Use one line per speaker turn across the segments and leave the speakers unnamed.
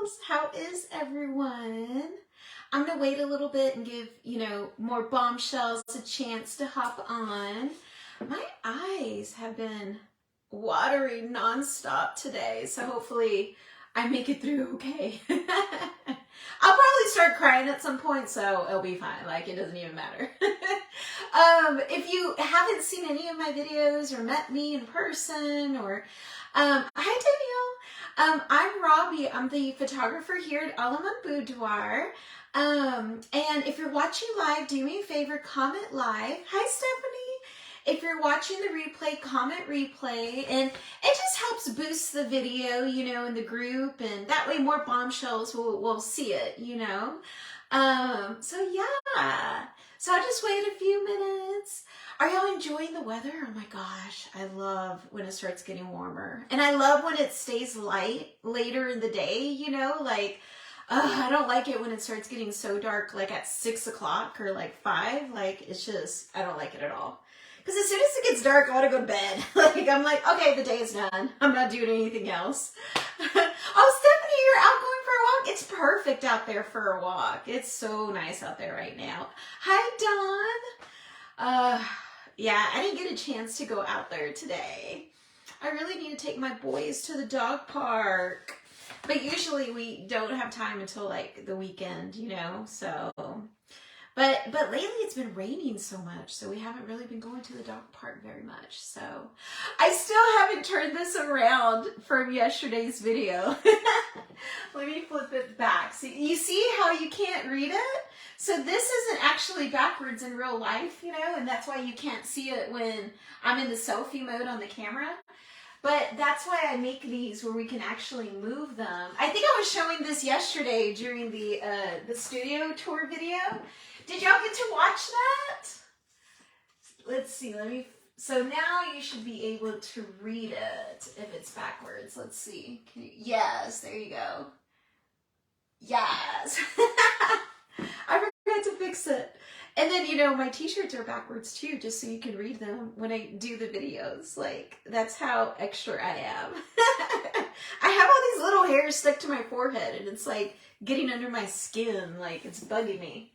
Bombshells. How is everyone? I'm gonna wait a little bit and give, more Bombshells a chance to hop on. My eyes have been watering nonstop today, so hopefully I make it through okay. I'll probably start crying at some point, so it'll be fine. Like, it doesn't even matter. If you haven't seen any of my videos or met me in person, or hi Danielle, I'm Robbie. I'm the photographer here at BOUDOIR. And if you're watching live, do me a favor, comment live. Hi Stephanie. If you're watching the replay, comment replay, and it just helps boost the video, in the group, and that way more Bombshells will see it, So yeah, so I'll just wait a few minutes. Are y'all enjoying the weather? Oh my gosh, I love when it starts getting warmer, and I love when it stays light later in the day, I don't like it when it starts getting so dark, like at 6 o'clock or like 5, it's just, I don't like it at all. Because as soon as it gets dark, I want to go to bed. I'm like, okay, the day is done. I'm not doing anything else. Oh, Stephanie, you're out going for a walk? It's perfect out there for a walk. It's so nice out there right now. Hi, Dawn. Yeah, I didn't get a chance to go out there today. I really need to take my boys to the dog park. But usually we don't have time until like the weekend, so... But lately it's been raining so much, so we haven't really been going to the dog park very much. So I still haven't turned this around from yesterday's video. Let me flip it back. So you see how you can't read it? So this isn't actually backwards in real life, and that's why you can't see it when I'm in the selfie mode on the camera. But that's why I make these where we can actually move them. I think I was showing this yesterday during the studio tour video. Did y'all get to watch that? Let's see, so now you should be able to read it if it's backwards. Let's see. Yes, there you go. Yes. I forgot to fix it. And then, my t-shirts are backwards too, just so you can read them when I do the videos. That's how extra I am. I have all these little hairs stuck to my forehead, and it's getting under my skin, it's bugging me.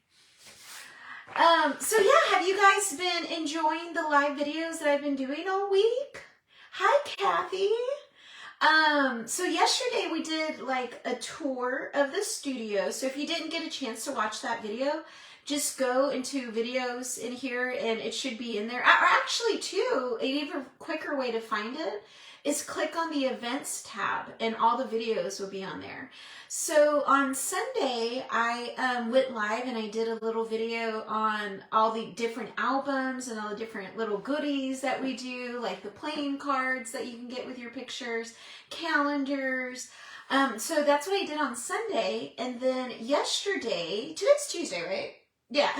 So yeah, have you guys been enjoying the live videos that I've been doing all week? Hi, Kathy. So yesterday we did a tour of the studio. So if you didn't get a chance to watch that video, just go into videos in here and it should be in there. Or actually too, an even quicker way to find it is click on the events tab and all the videos will be on there. So on Sunday, I went live and I did a little video on all the different albums and all the different little goodies that we do, like the playing cards that you can get with your pictures, calendars. So that's what I did on Sunday. And then yesterday, today's Tuesday, right? Yeah.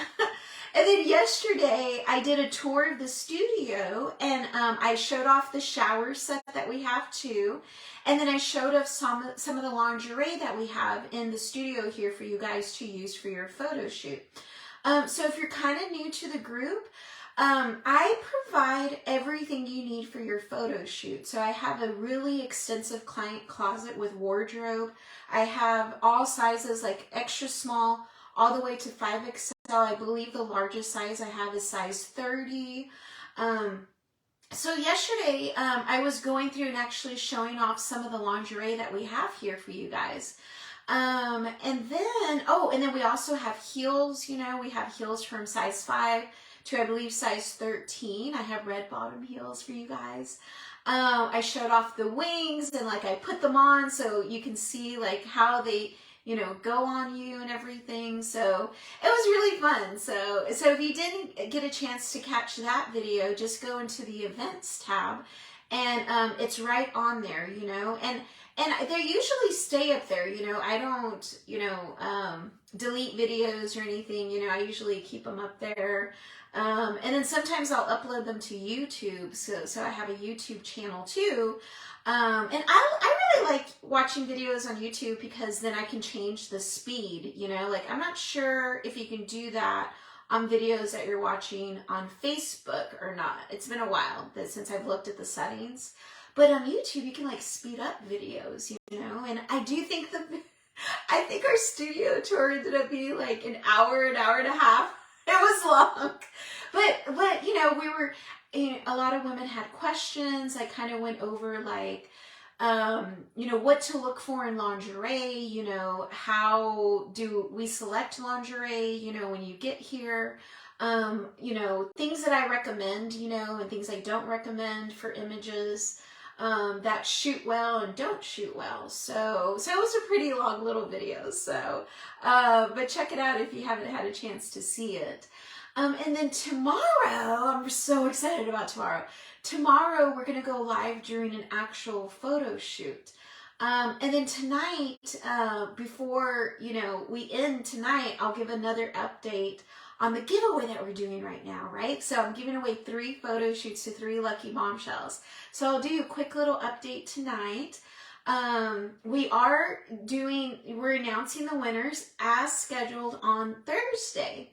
And then yesterday I did a tour of the studio and I showed off the shower set that we have too. And then I showed off some of the lingerie that we have in the studio here for you guys to use for your photo shoot. So if you're kind of new to the group, I provide everything you need for your photo shoot. So I have a really extensive client closet with wardrobe. I have all sizes, extra small all the way to 5XL. I believe the largest size I have is size 30. So yesterday, I was going through and actually showing off some of the lingerie that we have here for you guys. And then we also have heels, we have heels from size 5 to I believe size 13. I have red bottom heels for you guys. I showed off the wings and I put them on so you can see how they go on you and everything. So it was really fun. So if you didn't get a chance to catch that video, just go into the events tab and it's right on there, and they usually stay up there, I don't, delete videos or anything, I usually keep them up there. And then sometimes I'll upload them to YouTube. So I have a YouTube channel too. And I really like watching videos on YouTube because then I can change the speed, I'm not sure if you can do that on videos that you're watching on Facebook or not. It's been a while since I've looked at the settings, but on YouTube you can speed up videos, and I do think I think our studio tour ended up being like an hour and a half. It was long. But you know, a lot of women had questions. I kind of went over like, you know, what to look for in lingerie, you know, how do we select lingerie, you know, when you get here, you know, things that I recommend, you know, and things I don't recommend for images, that shoot well and don't shoot well. So it was a pretty long little video. So, but check it out if you haven't had a chance to see it. And then tomorrow, I'm so excited about tomorrow. Tomorrow, we're going to go live during an actual photo shoot. And then tonight, before, you know, we end tonight, I'll give another update on the giveaway that we're doing right now, right? So I'm giving away 3 photo shoots to 3 lucky bombshells. So I'll do a quick little update tonight. We're announcing the winners as scheduled on Thursday.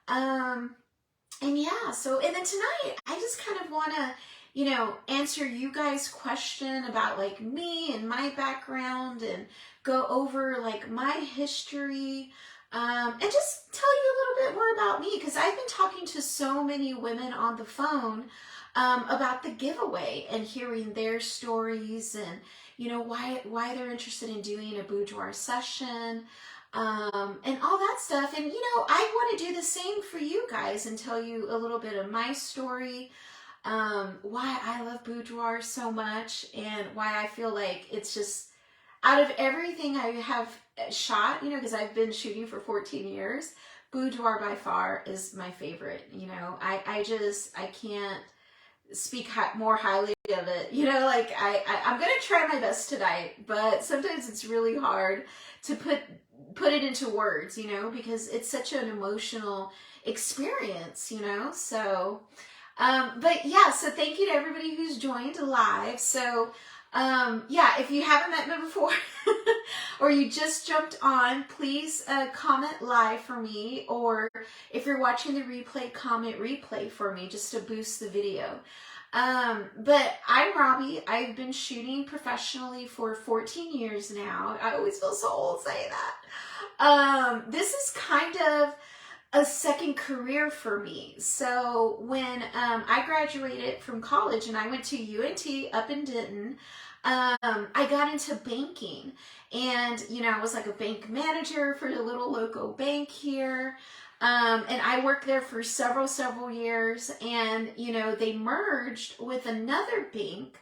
And yeah, and then tonight, I just kind of want to, you know, answer you guys' question about like me and my background and go over like my history, and just tell you a little bit more about me, because I've been talking to so many women on the phone, about the giveaway and hearing their stories and, you know, why they're interested in doing a boudoir session. And all that stuff. And, you know, I want to do the same for you guys and tell you a little bit of my story, why I love boudoir so much, and why I feel like it's just, out of everything I have shot, you know, because I've been shooting for 14 years, boudoir by far is my favorite. You know, I can't speak more highly of it. You know, like I'm going to try my best tonight, but sometimes it's really hard to put it into words, you know, because it's such an emotional experience, you know. So, but yeah, so thank you to everybody who's joined live. So, yeah, if you haven't met me before or you just jumped on, please comment live for me, or if you're watching the replay, comment replay for me just to boost the video. But I'm Robbie. I've been shooting professionally for 14 years now. I always feel so old saying that. This is kind of a second career for me. So when I graduated from college and I went to UNT up in Denton, I got into banking, and, you know, I was like a bank manager for a little local bank here. And I worked there for several years, and, you know, they merged with another bank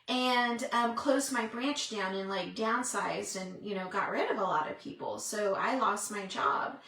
and closed my branch down and like downsized and, you know, got rid of a lot of people. So I lost my job.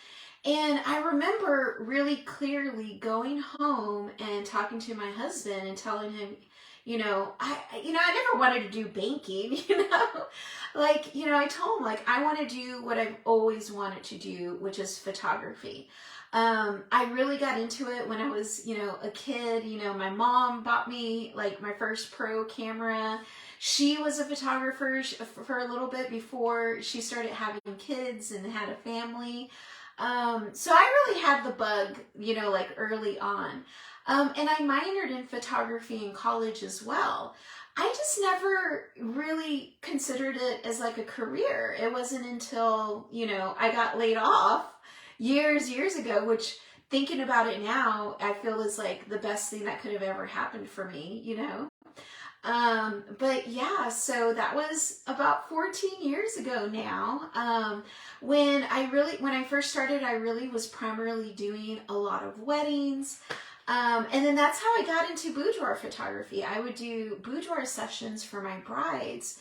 And I remember really clearly going home and talking to my husband and telling him, you know, I never wanted to do banking, you know, like, you know, I told him, like, I want to do what I've always wanted to do, which is photography. I really got into it when I was, you know, a kid. You know, my mom bought me like my first pro camera. She was a photographer for a little bit before she started having kids and had a family. So I really had the bug, you know, like early on. And I minored in photography in college as well. I just never really considered it as like a career. It wasn't until, you know, I got laid off years ago, which, thinking about it now, I feel is like the best thing that could have ever happened for me, you know. But yeah, so that was about 14 years ago now. When I first started, I really was primarily doing a lot of weddings. And then that's how I got into boudoir photography. I would do boudoir sessions for my brides.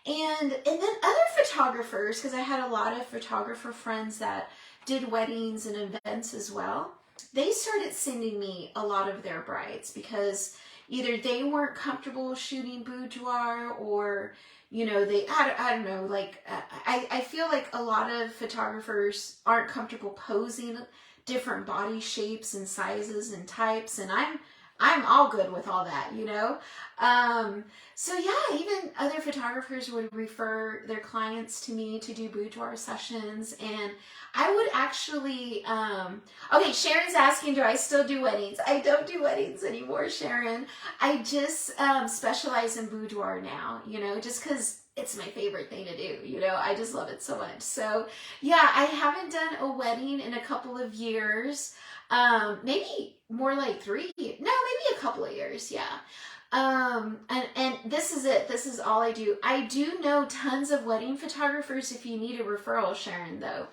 And then other photographers, because I had a lot of photographer friends that did weddings and events as well, they started sending me a lot of their brides because either they weren't comfortable shooting boudoir, or, you know, I don't know, like, I feel like a lot of photographers aren't comfortable posing different body shapes and sizes and types, and I'm all good with all that, you know. So yeah, even other photographers would refer their clients to me to do boudoir sessions, and I would actually, okay, Sharon's asking, do I still do weddings? I don't do weddings anymore, Sharon. I just specialize in boudoir now, you know, just because it's my favorite thing to do, you know, I just love it so much. So yeah, I haven't done a wedding in a couple of years. Maybe more like 3, no, maybe a couple of years. Yeah. And this is it. This is all I do. I do know tons of wedding photographers if you need a referral, Sharon, though.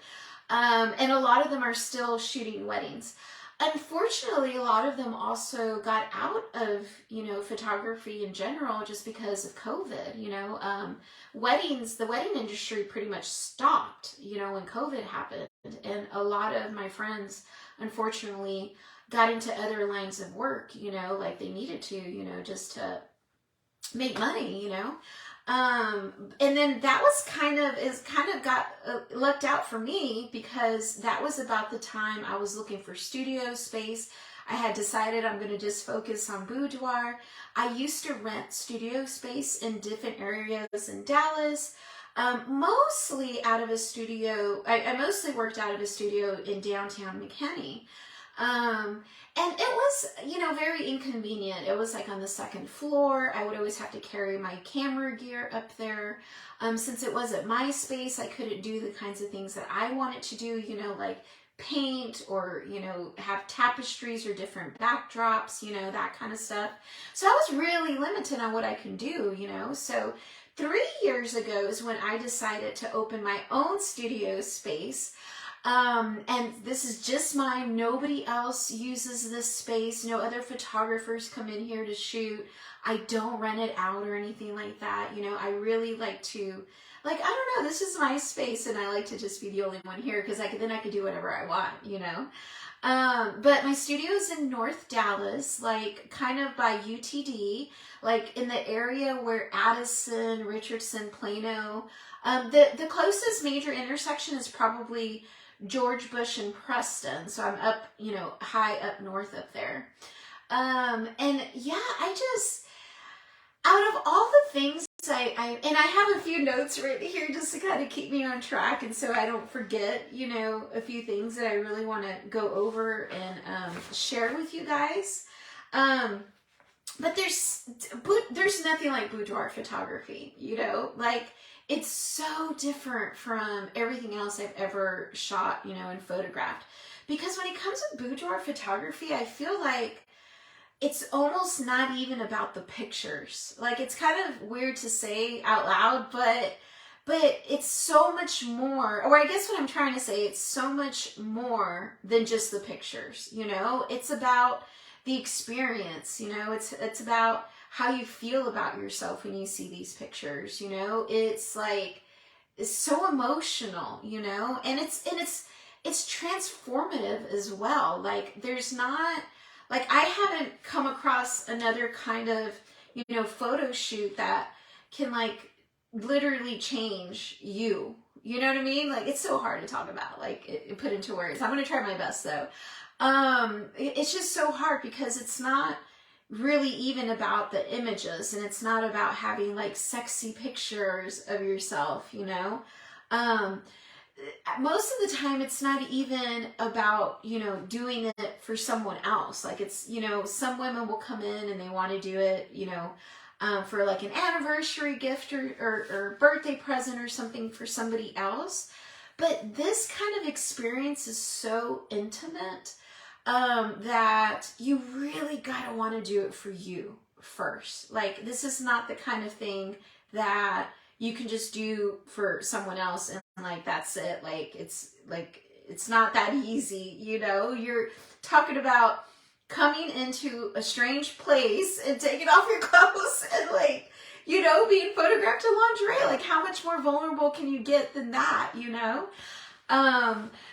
And a lot of them are still shooting weddings. Unfortunately, a lot of them also got out of, you know, photography in general just because of COVID, you know. Weddings, the wedding industry pretty much stopped, you know, when COVID happened. And a lot of my friends, unfortunately, got into other lines of work, you know, like they needed to, you know, just to make money, you know. And then that was kind of got lucked out for me because that was about the time I was looking for studio space. I had decided I'm going to just focus on boudoir. I used to rent studio space in different areas in Dallas, mostly out of a studio. I mostly worked out of a studio in downtown McKinney. And it was, you know, very inconvenient. It was like on the second floor. I would always have to carry my camera gear up there. Since it wasn't my space, I couldn't do the kinds of things that I wanted to do, you know, like paint or, you know, have tapestries or different backdrops, you know, that kind of stuff. So I was really limited on what I can do, you know. So 3 years ago is when I decided to open my own studio space. And this is just mine. Nobody else uses this space. No other photographers come in here to shoot. I don't rent it out or anything like that. You know, I really like to, like, I don't know, this is my space and I like to just be the only one here because then I could do whatever I want, you know. But my studio is in North Dallas, like kind of by UTD, like in the area where Addison, Richardson, Plano, the closest major intersection is probably George Bush and Preston. So I'm up, you know, high up north up there. And yeah, I just, out of all the things and I have a few notes right here just to kind of keep me on track. And so I don't forget, you know, a few things that I really want to go over and share with you guys. But there's nothing like boudoir photography, you know, like it's so different from everything else I've ever shot, you know, and photographed. Because when it comes to boudoir photography, I feel like it's almost not even about the pictures. Like, it's kind of weird to say out loud, but it's so much more, or I guess what I'm trying to say, it's so much more than just the pictures, you know? It's about the experience, you know? It's about how you feel about yourself when you see these pictures, you know? It's like, it's so emotional, you know? And it's transformative as well. Like, there's not, like, I haven't come across another kind of, you know, photo shoot that can, like, literally change you. You know what I mean? Like, it's so hard to talk about, like, put into words. I'm going to try my best, though. It's just so hard because it's not really even about the images, and it's not about having, like, sexy pictures of yourself, you know? Most of the time it's not even about, you know, doing it for someone else. Like, it's, you know, some women will come in and they want to do it, you know, for like an anniversary gift or birthday present or something for somebody else. But this kind of experience is so intimate that you really gotta want to do it for you first. Like, this is not the kind of thing that you can just do for someone else and, like, that's it. Like, it's not that easy, you know? You're talking about coming into a strange place and taking off your clothes and, like, you know, being photographed in lingerie. Like, how much more vulnerable can you get than that, you know?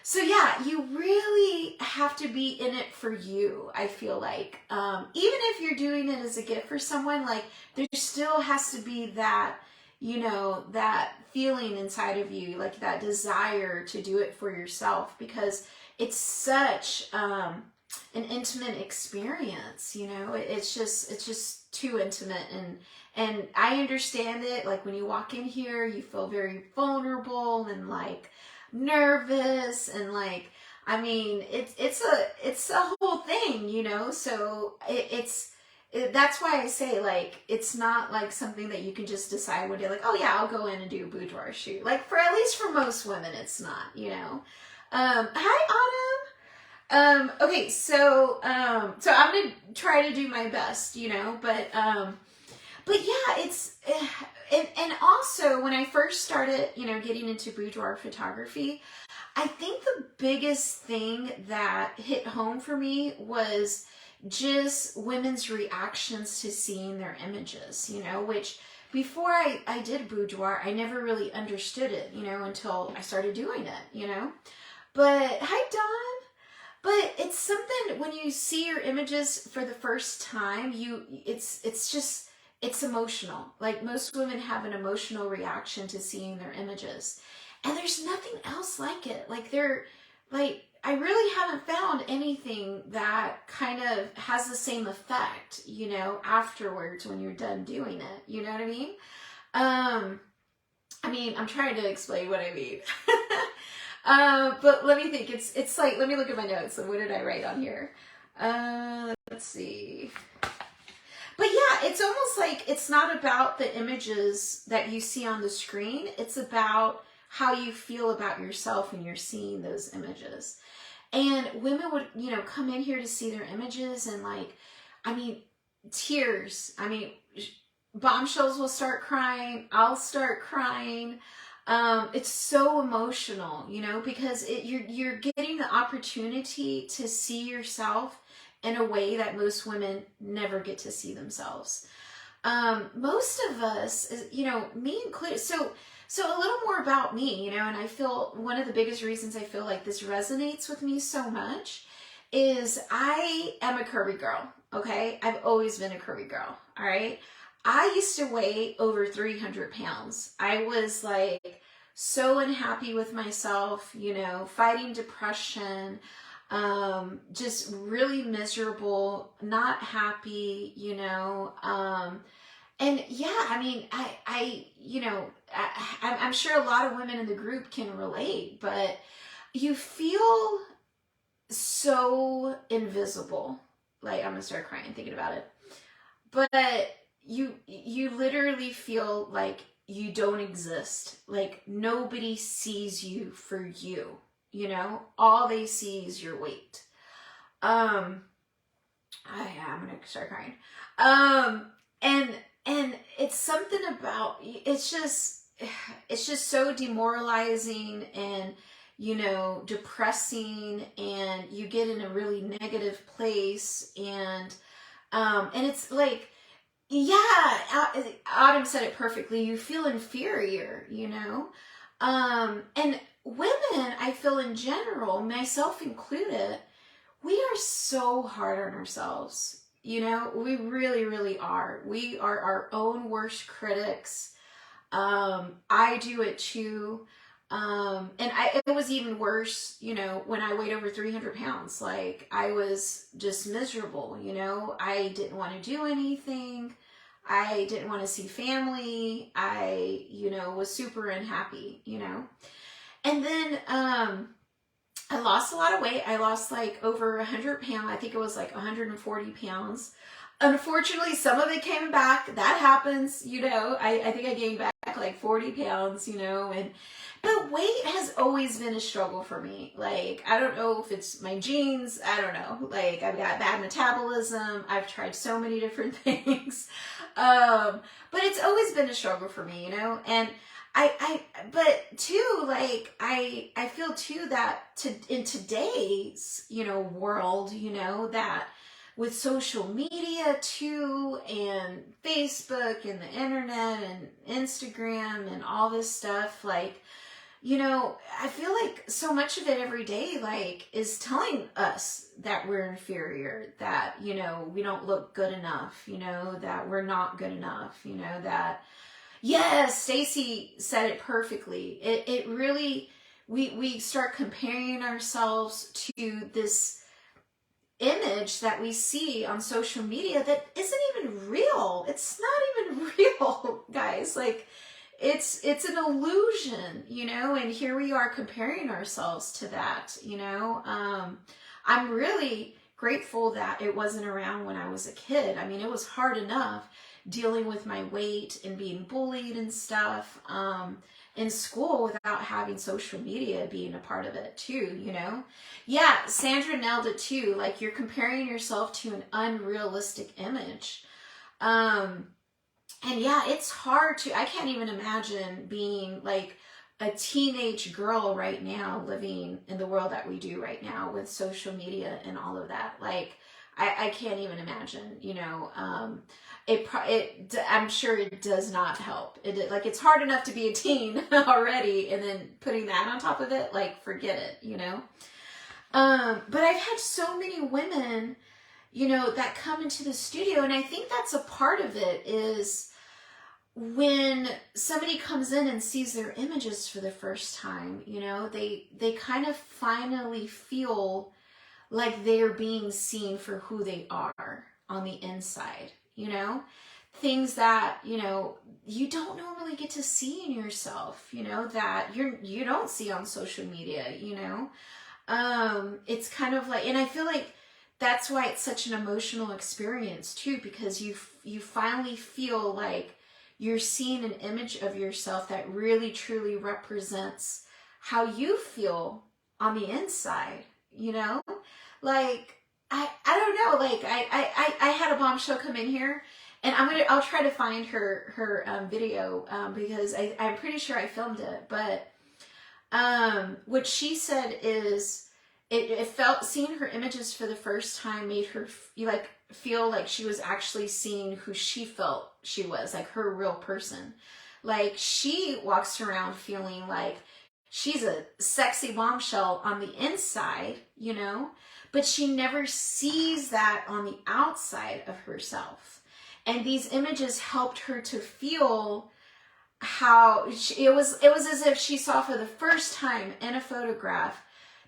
So yeah, you really have to be in it for you, I feel like. Even if you're doing it as a gift for someone, like, there still has to be that, you know, that feeling inside of you, like that desire to do it for yourself, because it's such an intimate experience, you know. It's just too intimate, and I understand it. Like, when you walk in here, you feel very vulnerable and, like, nervous, and, like, I mean, it's a whole thing, you know. So it's that's why I say, like, it's not like something that you can just decide one day, like, oh yeah, I'll go in and do a boudoir shoot. Like, for at least for most women, it's not, you know. Hi, okay, so I'm gonna try to do my best, you know, but yeah, and also when I first started, you know, getting into boudoir photography, I think the biggest thing that hit home for me was just women's reactions to seeing their images, you know, which before I did boudoir, I never really understood it, you know, until I started doing it, you know. But hi, Dawn. But it's something when you see your images for the first time, it's just it's emotional. Like most women have an emotional reaction to seeing their images. And there's nothing else like it. Like I really haven't found anything that kind of has the same effect, you know, afterwards when you're done doing it. You know what I mean? I'm trying to explain what I mean. But let me think. It's like, let me look at my notes. So what did I write on here? Let's see. But yeah, it's almost like it's not about the images that you see on the screen. It's about how you feel about yourself when you're seeing those images. And women would, you know, come in here to see their images and like, tears. Bombshells will start crying. I'll start crying. It's so emotional, you know, because you're getting the opportunity to see yourself in a way that most women never get to see themselves. Most of us, you know, me included. So a little more about me, you know, and I feel one of the biggest reasons I feel like this resonates with me so much is I am a curvy girl. Okay, I've always been a curvy girl. All right. I used to weigh over 300 pounds. I was like so unhappy with myself, you know, fighting depression, just really miserable, not happy, you know. And yeah, I'm sure a lot of women in the group can relate, but you feel so invisible. Like, I'm gonna start crying thinking about it. But you literally feel like you don't exist. Like nobody sees you for you, you know? All they see is your weight. I'm gonna start crying. And it's something about it's just so demoralizing and, you know, depressing, and you get in a really negative place, and it's like, yeah, Autumn said it perfectly. You feel inferior, you know? And women, I feel in general, myself included, we are so hard on ourselves. You know, we really, really are. We are our own worst critics. I do it too. It was even worse, you know, when I weighed over 300 pounds. Like, I was just miserable, you know? I didn't want to do anything. I didn't want to see family. I, you know, was super unhappy, you know? And then, I lost a lot of weight. I lost like over 100 pounds. I think it was like 140 pounds. Unfortunately, some of it came back. That happens, you know. I think I gained back like 40 pounds, you know, but weight has always been a struggle for me. Like, I don't know if it's my genes. I don't know. Like, I've got bad metabolism. I've tried so many different things. But it's always been a struggle for me, you know, and but too, like, I feel too that in today's, you know, world, you know, that with social media too, and Facebook and the internet and Instagram and all this stuff, like, you know, I feel like so much of it every day, like, is telling us that we're inferior, that, you know, we don't look good enough, you know, that we're not good enough, you know, that, yes, Stacy said it perfectly. It really, we start comparing ourselves to this image that we see on social media that isn't even real. It's not even real, guys. Like, it's an illusion, you know, and here we are comparing ourselves to that, you know. I'm really grateful that it wasn't around when I was a kid. I mean, it was hard enough dealing with my weight and being bullied and stuff in school without having social media being a part of it too, you know? Yeah, Sandra nailed it too. Like, you're comparing yourself to an unrealistic image. And yeah, it's hard to, I can't even imagine being like a teenage girl right now living in the world that we do right now with social media and all of that. Like, I can't even imagine, you know, I'm sure it does not help. Like, it's hard enough to be a teen already, and then putting that on top of it, like, forget it, you know? But I've had so many women, you know, that come into the studio, and I think that's a part of it is when somebody comes in and sees their images for the first time, you know, they kind of finally feel like they're being seen for who they are on the inside, you know, things that, you know, you don't normally get to see in yourself, you know, that you don't see on social media, you know. It's kind of like, and I feel like that's why it's such an emotional experience too, because you finally feel like you're seeing an image of yourself that really truly represents how you feel on the inside, you know? Like, I don't know, like, I had a bombshell come in here, and I'll try to find her video, because I'm pretty sure I filmed it, but what she said is it felt, seeing her images for the first time made her like feel like she was actually seeing who she felt she was, like her real person. Like, she walks around feeling like she's a sexy bombshell on the inside, you know, but she never sees that on the outside of herself. And these images helped her to feel how it was as if she saw for the first time in a photograph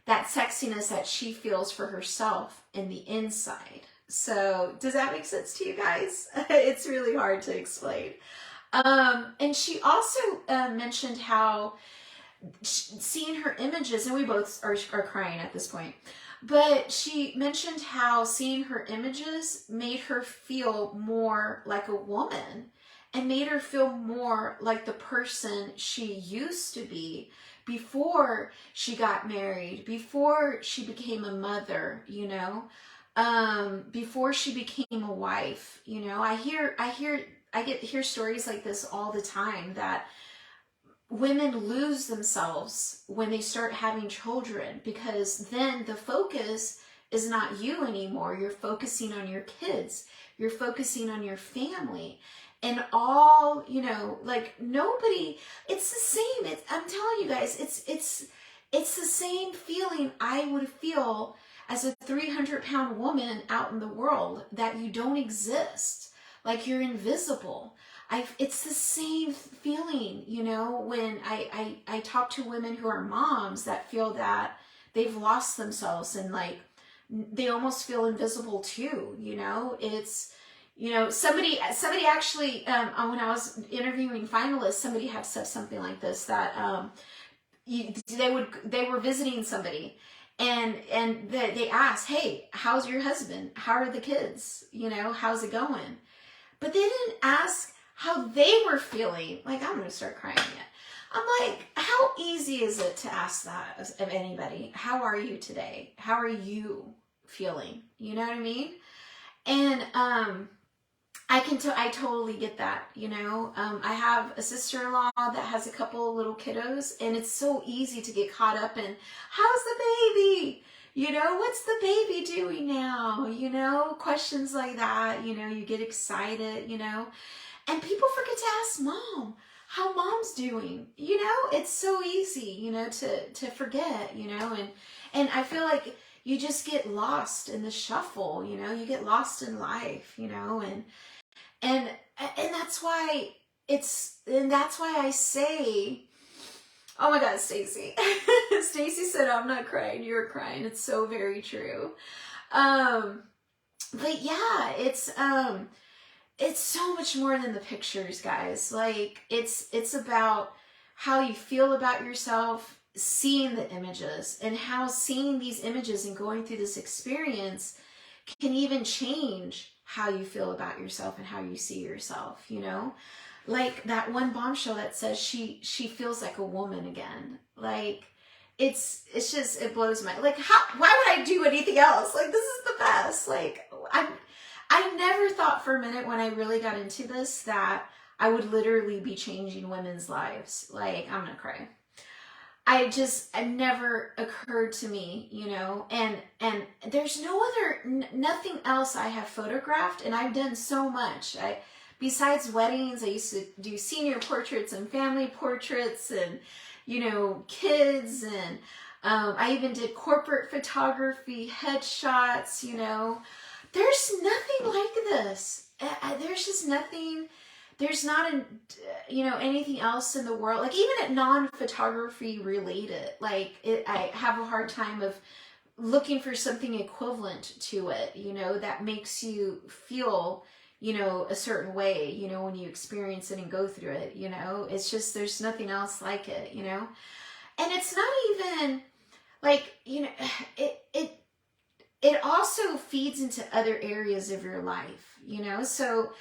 that sexiness that she feels for herself in the inside. So does that make sense to you guys? It's really hard to explain. And she also mentioned how seeing her images, and we both are crying at this point, but she mentioned how seeing her images made her feel more like a woman and made her feel more like the person she used to be before she got married, before she became a mother, you know, before she became a wife. You know, I hear stories like this all the time, that women lose themselves when they start having children, because then the focus is not you anymore. You're focusing on your kids. You're focusing on your family. And all, you know, like, nobody, it's the same. I'm telling you guys, it's the same feeling I would feel as a 300-pound woman out in the world, that you don't exist, like you're invisible. It's the same feeling, you know, when I talk to women who are moms that feel that they've lost themselves, and like they almost feel invisible too, you know. It's, you know, somebody actually, when I was interviewing finalists, somebody had said something like this, that they were visiting somebody, and they asked, hey, how's your husband? How are the kids? You know, how's it going? But they didn't ask how they were feeling. Like, I'm going to start crying yet. I'm like, how easy is it to ask that of anybody? How are you today? How are you feeling? You know what I mean? And I totally get that, you know. I have a sister-in-law that has a couple of little kiddos, and it's so easy to get caught up in, how's the baby? You know, what's the baby doing now? You know, questions like that, you know, you get excited, you know. And people forget to ask mom how mom's doing. You know, it's so easy, you know, to forget, you know, and I feel like you just get lost in the shuffle, you know, you get lost in life, you know, and that's why I say, oh my God, Stacy. Stacy said, I'm not crying, you're crying. It's so very true. But yeah, it's so much more than the pictures, guys. Like, it's about how you feel about yourself, seeing the images, and how seeing these images and going through this experience can even change how you feel about yourself and how you see yourself, you know? Like that one bombshell that says she feels like a woman again. Like it's just, it blows my, like, how, why would I do anything else? Like, this is the best. Like, I never thought for a minute when I really got into this that I would literally be changing women's lives. Like, I'm gonna cry. It never occurred to me, you know, and there's nothing else I have photographed, and I've done so much. Besides weddings, I used to do senior portraits and family portraits and, you know, kids, and I even did corporate photography, headshots, you know. There's nothing like this. There's just nothing. There's not, you know, anything else in the world, like even at non-photography related, like I have a hard time of looking for something equivalent to it, you know, that makes you feel, you know, a certain way, you know, when you experience it and go through it, you know. It's just, there's nothing else like it, you know. And it's not even like, you know, it also feeds into other areas of your life, you know. So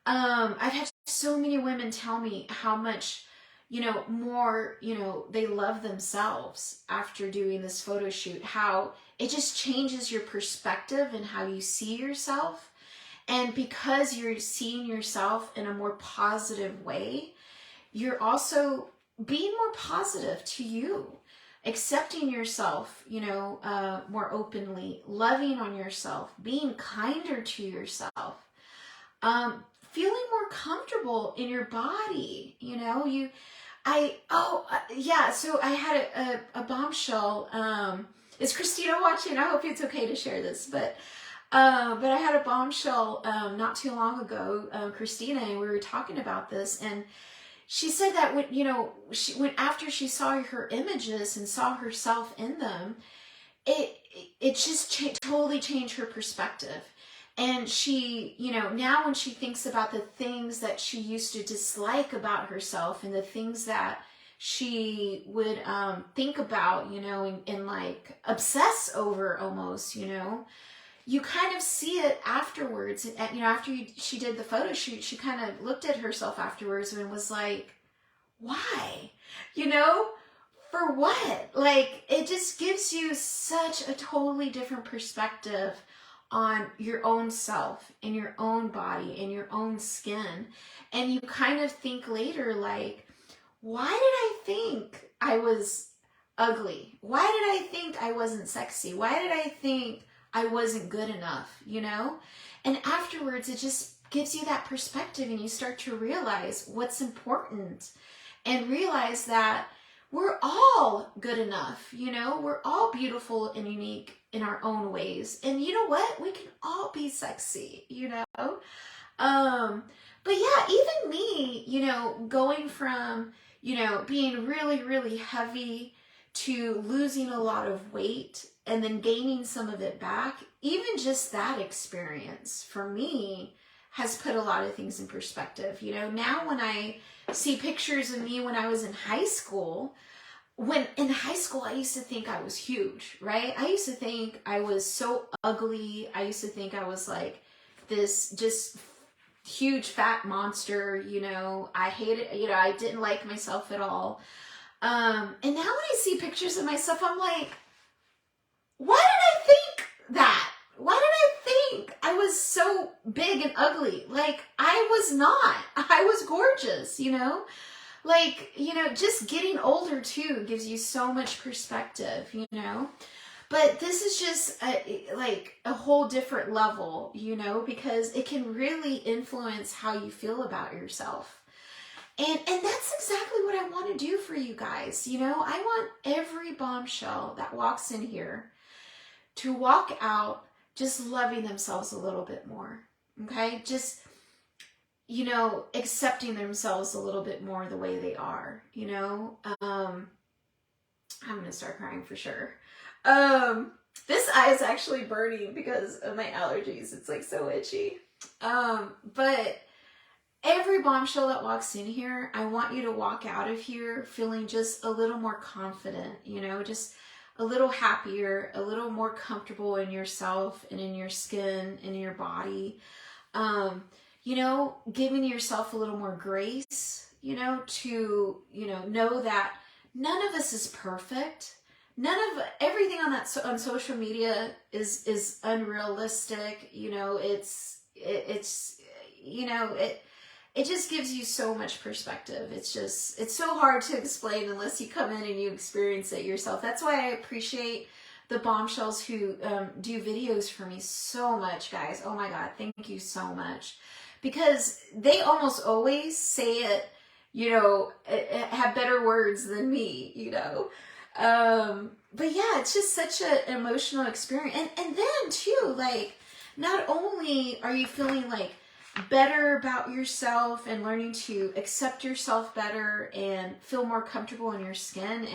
I've had so many women tell me how much, you know, more, you know, they love themselves after doing this photo shoot, how it just changes your perspective and how you see yourself. And because you're seeing yourself in a more positive way, you're also being more positive to you, accepting yourself, you know, more openly, loving on yourself, being kinder to yourself, feeling more comfortable in your body, you know. Yeah, so I had a bombshell. Is Christina watching? I hope it's okay to share this, but I had a bombshell not too long ago, Christina, and we were talking about this, and she said that when, you know, after she saw her images and saw herself in them, it just totally changed her perspective. And she, you know, now when she thinks about the things that she used to dislike about herself and the things that she would think about, you know, and like obsess over almost, you know, you kind of see it afterwards. You know, after she did the photo shoot, she kind of looked at herself afterwards and was like, why? You know, for what? Like, it just gives you such a totally different perspective on your own self and your own body and your own skin. And you kind of think later, like, why did I think I was ugly? Why did I think I wasn't sexy? Why did I think I wasn't good enough, you know? And afterwards, it just gives you that perspective, and you start to realize what's important and realize that we're all good enough, you know? We're all beautiful and unique in our own ways. And you know what? We can all be sexy, you know? But yeah, even me, you know, going from, you know, being really, really heavy to losing a lot of weight and then gaining some of it back, even just that experience for me has put a lot of things in perspective. You know, now when I see pictures of me when I was in high school, when in high school, I used to think I was huge, right? I used to think I was so ugly. I used to think I was like this just huge fat monster, you know. I hated, you know, I didn't like myself at all. And now when I see pictures of myself, I'm like, why did I think that? Why did I think I was so big and ugly? Like, I was not. I was gorgeous, you know? Like, you know, just getting older too gives you so much perspective, you know? But this is just like a whole different level, you know, because it can really influence how you feel about yourself. And that's exactly what I want to do for you guys. You know, I want every bombshell that walks in here to walk out just loving themselves a little bit more. Okay? Just, you know, accepting themselves a little bit more the way they are, you know? I'm going to start crying for sure. This eye is actually burning because of my allergies. It's like so itchy. But every bombshell that walks in here, I want you to walk out of here feeling just a little more confident, you know, just a little happier, a little more comfortable in yourself and in your skin and in your body. You know, giving yourself a little more grace, you know, to, you know that none of us is perfect. None of everything on on social media is unrealistic. You know, it's you know, it just gives you so much perspective. It's so hard to explain unless you come in and you experience it yourself. That's why I appreciate the Bombshells who do videos for me so much, guys. Oh my God, thank you so much. Because they almost always say it, you know, have better words than me, you know. But yeah, it's just such an emotional experience. And then too, like, not only are you feeling like better about yourself and learning to accept yourself better and feel more comfortable in your skin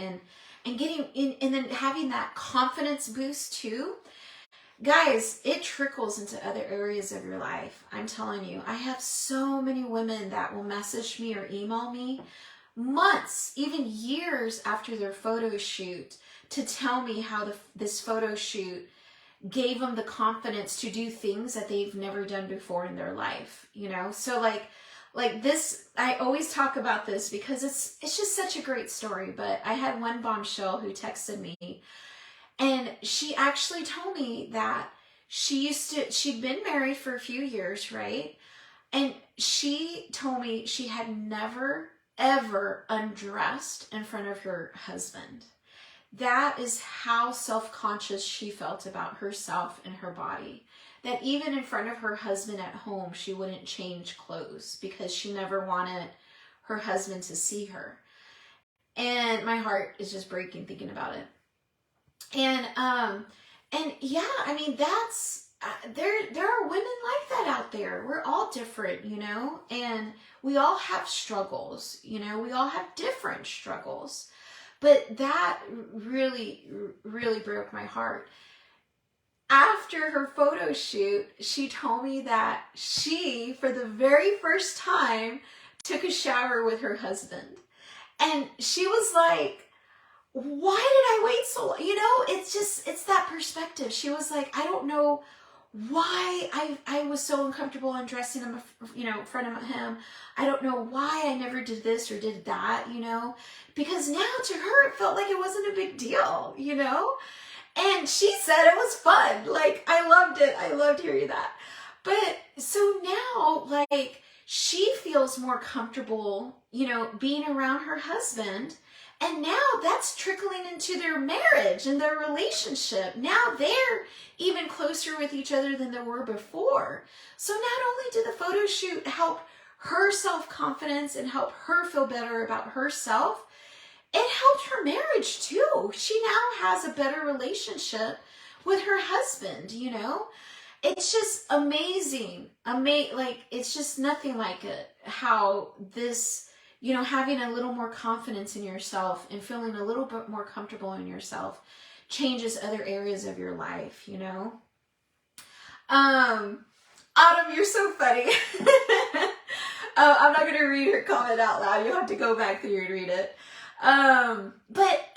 and getting in, and then having that confidence boost too. Guys, it trickles into other areas of your life. I'm telling you, I have so many women that will message me or email me months, even years after their photo shoot to tell me how this photo shoot gave them the confidence to do things that they've never done before in their life, you know? So like this, I always talk about this because it's just such a great story. But I had one bombshell who texted me, and she actually told me that she'd been married for a few years, right? And she told me she had never, ever undressed in front of her husband. That is how self-conscious she felt about herself and her body. That even in front of her husband at home, she wouldn't change clothes because she never wanted her husband to see her. And my heart is just breaking thinking about it. And yeah, I mean, that's, there are women like that out there. We're all different, you know, and we all have struggles, you know, we all have different struggles. But that really, really broke my heart. After her photo shoot, she told me that she, for the very first time, took a shower with her husband. And she was like, why did I wait so long? You know, it's that perspective. She was like, I don't know why I was so uncomfortable undressing him, you know, in front of him. I don't know why I never did this or did that, you know, because now to her, it felt like it wasn't a big deal, you know, and she said it was fun. Like, I loved it. I loved hearing that. But so now, like, she feels more comfortable, you know, being around her husband. And now that's trickling into their marriage and their relationship. Now they're even closer with each other than they were before. So not only did the photo shoot help her self-confidence and help her feel better about herself, it helped her marriage too. She now has a better relationship with her husband, you know? It's just amazing. Like, it's just nothing like it, how this, you know, having a little more confidence in yourself and feeling a little bit more comfortable in yourself changes other areas of your life, you know? Autumn, you're so funny. I'm not going to read her comment out loud. You'll have to go back through and read it. But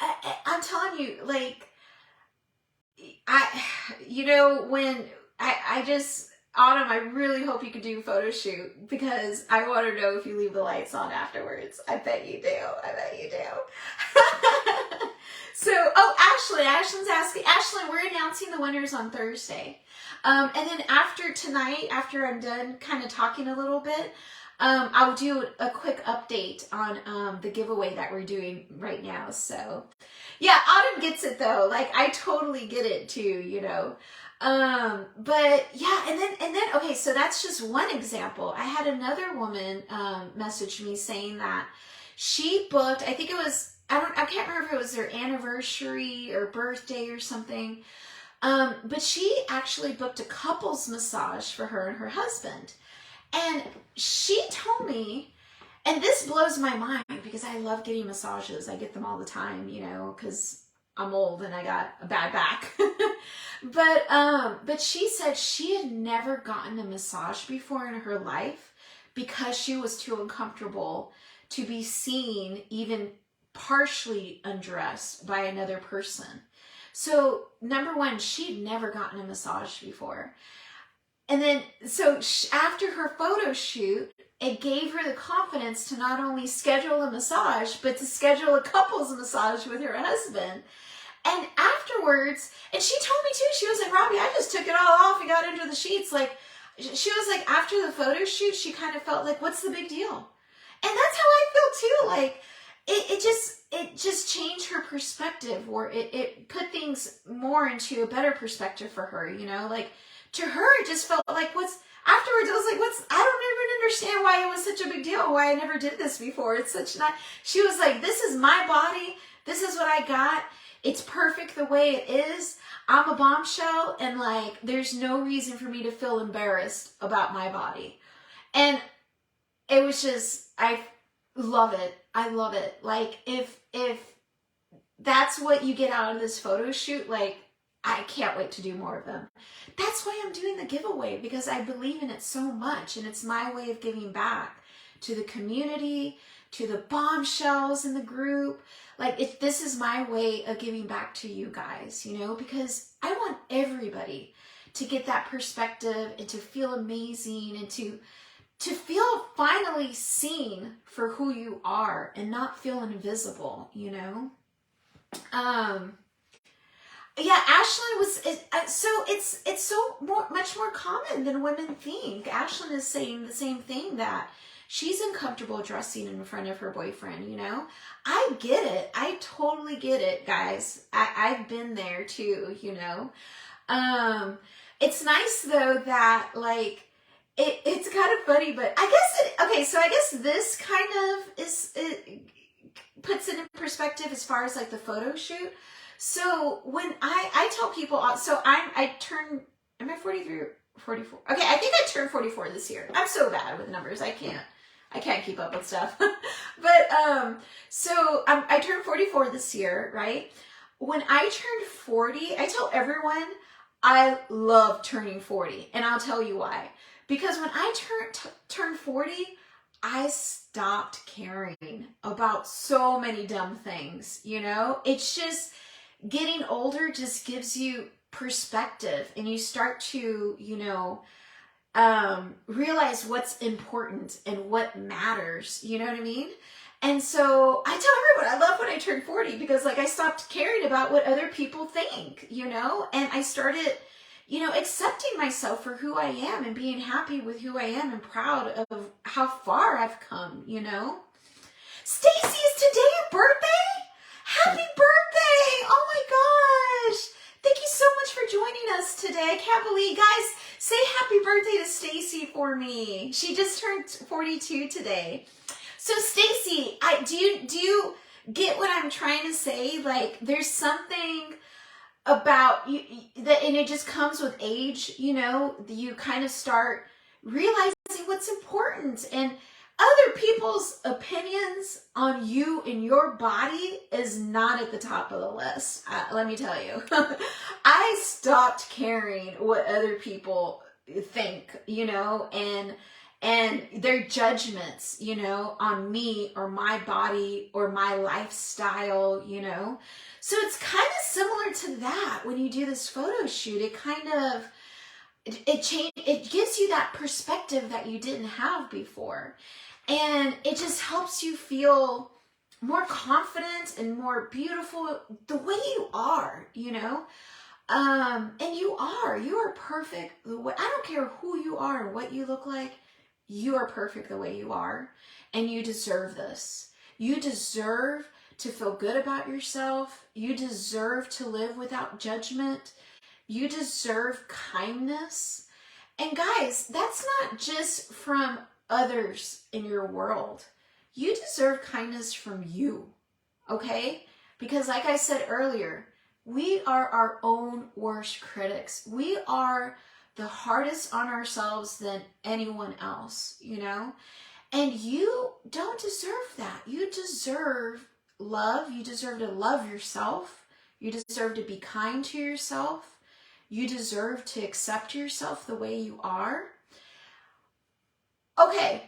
I'm telling you, like, you know, when I just, Autumn, I really hope you could do a photo shoot because I want to know if you leave the lights on afterwards. I bet you do. I bet you do. So, Ashlyn's asking. Ashlyn, we're announcing the winners on Thursday. And then after tonight, after I'm done kind of talking a little bit, I'll do a quick update on the giveaway that we're doing right now. So, yeah, Autumn gets it though. Like, I totally get it too, you know. But yeah, and then, okay, so that's just one example. I had another woman, message me saying that she booked, I think it was, I can't remember if it was their anniversary or birthday or something. But she actually booked a couples massage for her and her husband. And she told me, and this blows my mind because I love getting massages. I get them all the time, you know, because I'm old and I got a bad back. But she said she had never gotten a massage before in her life because she was too uncomfortable to be seen even partially undressed by another person. So number one, she'd never gotten a massage before. And then, so after her photo shoot, it gave her the confidence to not only schedule a massage, but to schedule a couples massage with her husband. And afterwards, and she told me too, she was like, Robbie, I just took it all off and got into the sheets. Like, she was like, after the photo shoot, she kind of felt like, what's the big deal? And that's how I feel too. Like, it just changed her perspective, or it put things more into a better perspective for her, you know? Like, to her, it just felt like, afterwards, I was like, I don't even understand why it was such a big deal, why I never did this before. It's such not, she was like, this is my body. This is what I got. It's perfect the way it is. I'm a bombshell, and like, there's no reason for me to feel embarrassed about my body. And it was just, I love it. I love it. Like, if that's what you get out of this photo shoot, like, I can't wait to do more of them. That's why I'm doing the giveaway, because I believe in it so much, and it's my way of giving back to the community, to the bombshells in the group. Like, this is my way of giving back to you guys, you know, because I want everybody to get that perspective and to feel amazing, and to feel finally seen for who you are and not feel invisible, you know? Yeah, Ashlyn was, so it's so much more common than women think. Ashlyn is saying the same thing, that she's uncomfortable dressing in front of her boyfriend, you know? I get it. I totally get it, guys. I've been there too, you know? It's nice though that, like, it's kind of funny, but I guess this kind of it puts it in perspective as far as like the photo shoot. So when I tell people, so I turn, am I 43 or 44? Okay, I think I turned 44 this year. I'm so bad with numbers. I can't keep up with stuff. But, so I turned 44 this year, right? When I turned 40, I tell everyone I love turning 40, and I'll tell you why. Because when I turned 40, I stopped caring about so many dumb things, you know? It's just, getting older just gives you perspective, and you start to, you know, realize what's important and what matters, you know what I mean? And so I tell everyone, I love when I turned 40, because like, I stopped caring about what other people think, you know, and I started, you know, accepting myself for who I am, and being happy with who I am, and proud of how far I've come, you know? Stacy, is today your birthday? Happy birthday! Oh my gosh! Thank you so much for joining us today. I can't believe, guys, say happy birthday to Stacy for me. She just turned 42 today. So Stacy, do you get what I'm trying to say? Like, there's something about you that, and it just comes with age, you know, you kind of start realizing what's important, and other people's opinions on you and your body is not at the top of the list. Let me tell you, I stopped caring what other people think, you know, and their judgments, you know, on me or my body or my lifestyle, you know. So it's kind of similar to that when you do this photo shoot. It kind of, it gives you that perspective that you didn't have before. And it just helps you feel more confident and more beautiful the way you are, you know? And you are perfect the way, I don't care who you are and what you look like, you are perfect the way you are. And you deserve this. You deserve to feel good about yourself. You deserve to live without judgment. You deserve kindness. And guys, that's not just from others in your world. You deserve kindness from you, okay? Because like I said earlier, we are our own worst critics. We are the hardest on ourselves than anyone else, you know? And you don't deserve that. You deserve love. You deserve to love yourself. You deserve to be kind to yourself. You deserve to accept yourself the way you are. Okay,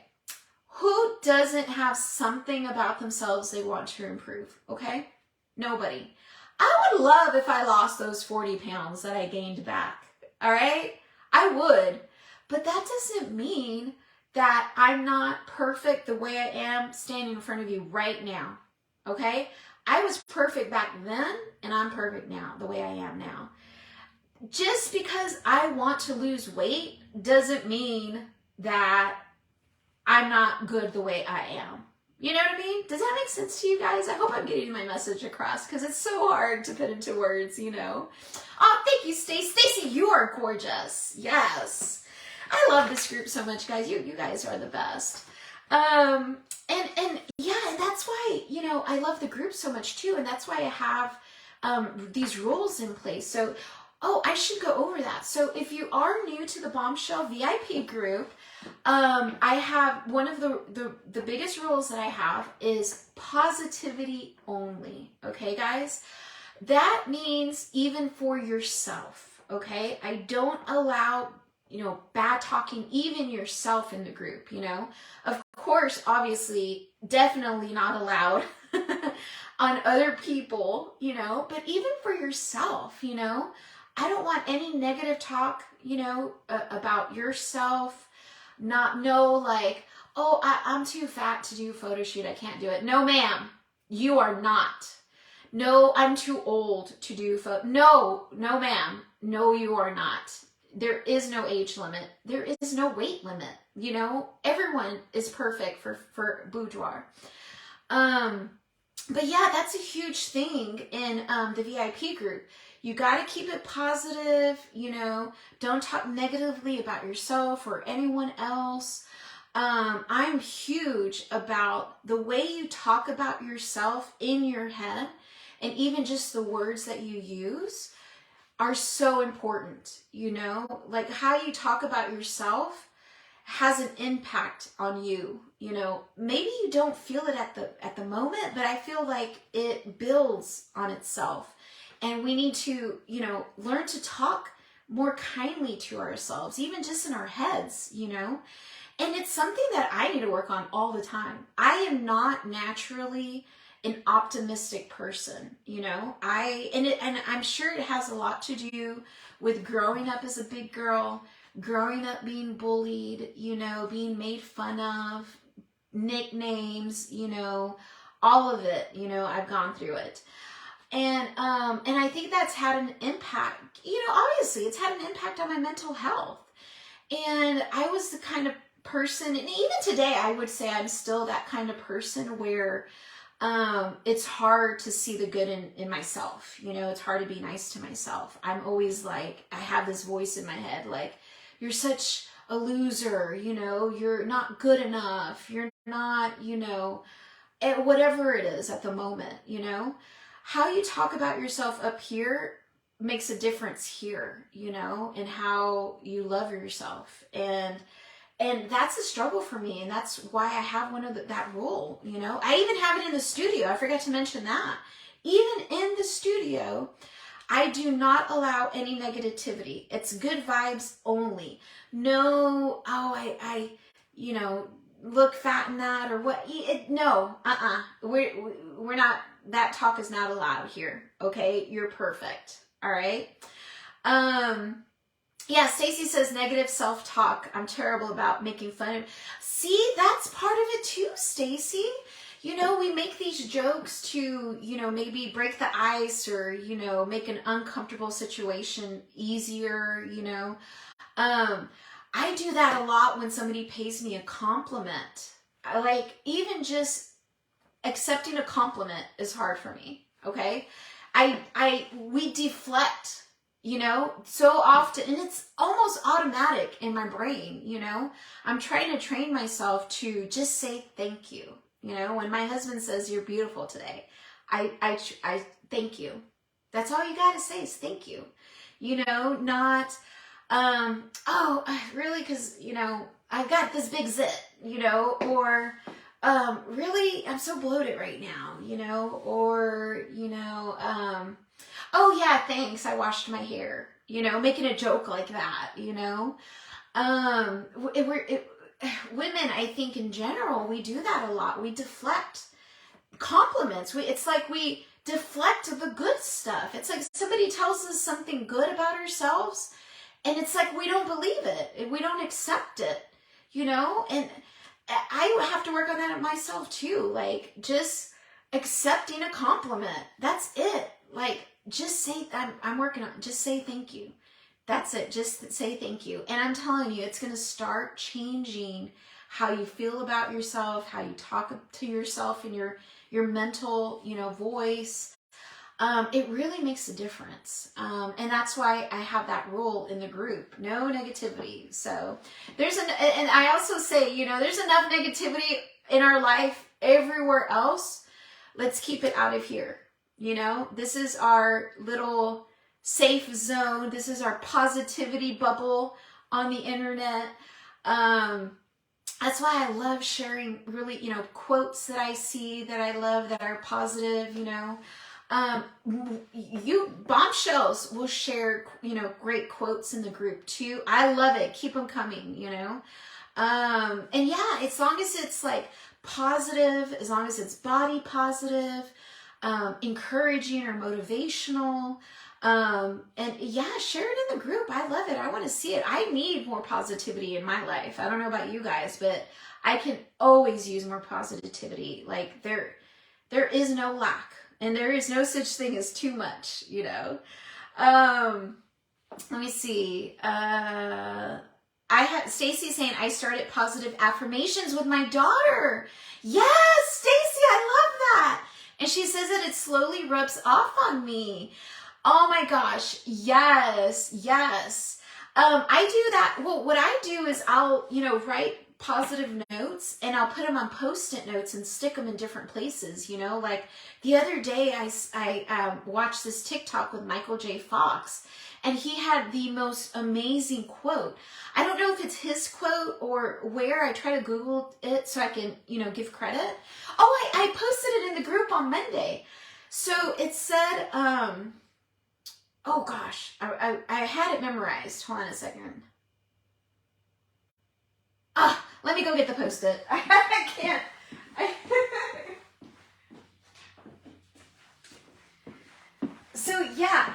Who doesn't have something about themselves they want to improve? Okay? Nobody. I would love if I lost those 40 pounds that I gained back. All right? I would. But that doesn't mean that I'm not perfect the way I am standing in front of you right now. Okay? I was perfect back then, and I'm perfect now, the way I am now. Just because I want to lose weight doesn't mean that I'm not good the way I am. You know what I mean? Does that make sense to you guys? I hope I'm getting my message across because it's so hard to put into words, you know. Oh, thank you, Stacy. Stacy, you are gorgeous. Yes. I love this group so much, guys. You guys are the best. And yeah, and that's why, you know, I love the group so much too. And that's why I have these rules in place. So, oh, I should go over that. So if you are new to the Bombshell VIP group, I have one of the biggest rules that I have is positivity only. Okay, guys? That means even for yourself. Okay? I don't allow, you know, bad talking, even yourself in the group, you know? Of course, obviously, definitely not allowed on other people, you know, but even for yourself, you know? I don't want any negative talk, you know, about yourself. Like, oh, I'm too fat to do a photo shoot. I can't do it. No, ma'am, you are not. No, I'm too old to do photo. No, ma'am. No, you are not. There is no age limit. There is no weight limit. You know, everyone is perfect for boudoir. But yeah, that's a huge thing in the VIP group. You got to keep it positive, you know, don't talk negatively about yourself or anyone else. I'm huge about the way you talk about yourself in your head, and even just the words that you use are so important, you know, like how you talk about yourself has an impact on you. You know, maybe you don't feel it at the moment, but I feel like it builds on itself. And we need to, you know, learn to talk more kindly to ourselves, even just in our heads, you know. And it's something that I need to work on all the time. I am not naturally an optimistic person, you know. And I'm sure it has a lot to do with growing up as a big girl, growing up being bullied, you know, being made fun of, nicknames, you know, all of it, you know, I've gone through it. And I think that's had an impact, you know, obviously it's had an impact on my mental health. And I was the kind of person, and even today I would say I'm still that kind of person where it's hard to see the good in myself. You know, it's hard to be nice to myself. I'm always like, I have this voice in my head, like, you're such a loser, you know, you're not good enough, you're not, you know, whatever it is at the moment, you know. How you talk about yourself up here makes a difference here, you know, and how you love yourself. And that's a struggle for me. And that's why I have that rule, you know. I even have it in the studio. I forgot to mention that. Even in the studio, I do not allow any negativity. It's good vibes only. No, oh, I you know, look fat in that or what. No, we're not, that talk is not allowed here. Okay, you're perfect. All right. Yeah, Stacy says negative self-talk. I'm terrible about making fun of. See, that's part of it too, Stacy. You know, we make these jokes to, you know, maybe break the ice or, you know, make an uncomfortable situation easier, you know. I do that a lot when somebody pays me a compliment. Like, even just accepting a compliment is hard for me, okay? We deflect, you know, so often, and it's almost automatic in my brain, you know. I'm trying to train myself to just say thank you. You know, when my husband says you're beautiful today, I thank you. That's all you got to say is thank you. You know, not, oh, really, because, you know, I've got this big zit, you know, or, really, I'm so bloated right now, you know, or, you know, oh yeah, thanks, I washed my hair, you know, making a joke like that, you know. women, I think in general, we do that a lot. We deflect compliments. It's like we deflect the good stuff. It's like somebody tells us something good about ourselves, and it's like we don't believe it. We don't accept it, you know? And I have to work on that myself too. Like, just accepting a compliment. That's it. Like, just say, I'm working on, just say thank you. That's it. Just say thank you. And I'm telling you, it's going to start changing how you feel about yourself, how you talk to yourself in your mental, you know, voice. It really makes a difference. And that's why I have that rule in the group, no negativity. So and I also say, you know, there's enough negativity in our life everywhere else. Let's keep it out of here. You know, this is our little safe zone. This is our positivity bubble on the internet. That's why I love sharing really, you know, quotes that I see that I love that are positive, you know. You Bombshells will share, you know, great quotes in the group too. I love it. Keep them coming, you know. And yeah, as long as it's like positive, as long as it's body positive, encouraging or motivational, and yeah, share it in the group. I love it. I want to see it. I need more positivity in my life. I don't know about you guys, but I can always use more positivity. Like there is no lack, and there is no such thing as too much, you know. Let me see. I had Stacy saying I started positive affirmations with my daughter. Yes, Stacy, I love that. And she says that it slowly rubs off on me. Oh my gosh, yes, yes. I do that. Well, what I do is I'll, you know, write positive notes and I'll put them on Post-it notes and stick them in different places, you know. Like the other day I watched this TikTok with Michael J. Fox, and he had the most amazing quote. I don't know if it's his quote or where. I try to Google it so I can, you know, give credit. Oh, I posted it in the group on Monday. So it said, oh gosh, I had it memorized. Hold on a second. Let me go get the Post-it. I can't. So yeah,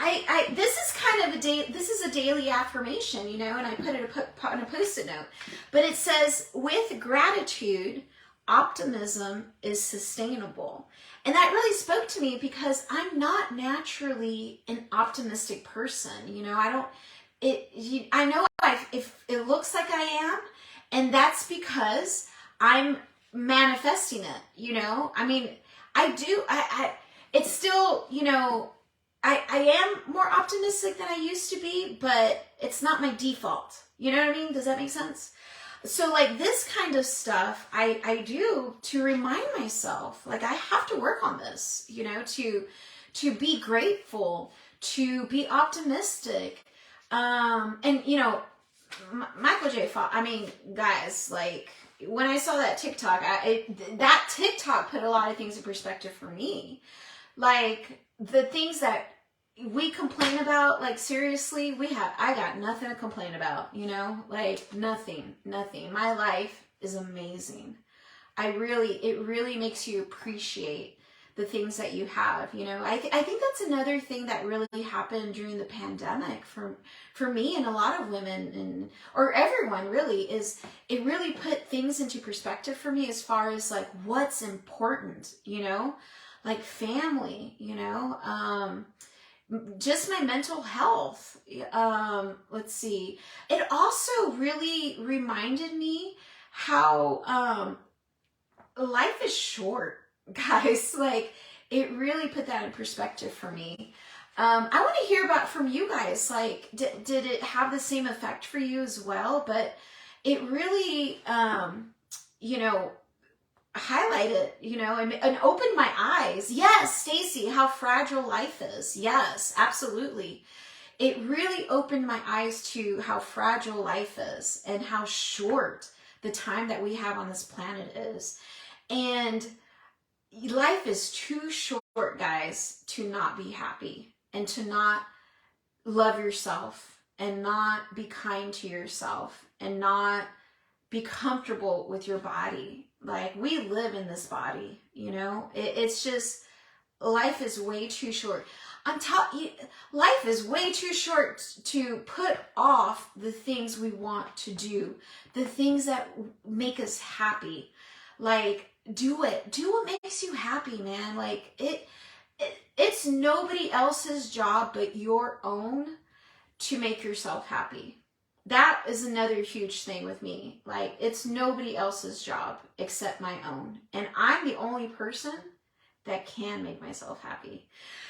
this is kind of this is a daily affirmation, you know, and I put it on a Post-it note. But it says, with gratitude, optimism is sustainable. And that really spoke to me because I'm not naturally an optimistic person. You know, I know if it looks like I am, and that's because I'm manifesting it, you know. I mean, it's still, you know, I am more optimistic than I used to be, but it's not my default. You know what I mean? Does that make sense? So like this kind of stuff I do to remind myself, like I have to work on this, you know, to be grateful, to be optimistic. And you know, Michael J. Fox, I mean, guys, like when I saw that TikTok, that TikTok put a lot of things in perspective for me. Like the things that we complain about, like seriously, I got nothing to complain about, you know, like nothing. My life is amazing. It really makes you appreciate the things that you have, you know. I think that's another thing that really happened during the pandemic for me and a lot of women or everyone really, is it really put things into perspective for me as far as like what's important, you know, like family, you know, just my mental health. Let's see. It also really reminded me how life is short, guys. Like it really put that in perspective for me. I want to hear from you guys. Like, did it have the same effect for you as well? But it really, you know, highlighted, you know, and opened my eyes. Yes, Stacy, how fragile life is. Yes, absolutely. It really opened my eyes to how fragile life is and how short the time that we have on this planet is. And life is too short, guys, to not be happy and to not love yourself and not be kind to yourself and not be comfortable with your body. Like, we live in this body, you know? It's just, life is way too short. Life is way too short to put off the things we want to do, the things that make us happy. Like, do it. Do what makes you happy, man. Like, it's nobody else's job but your own to make yourself happy. That is another huge thing with me. Like, it's nobody else's job except my own. And I'm the only person that can make myself happy.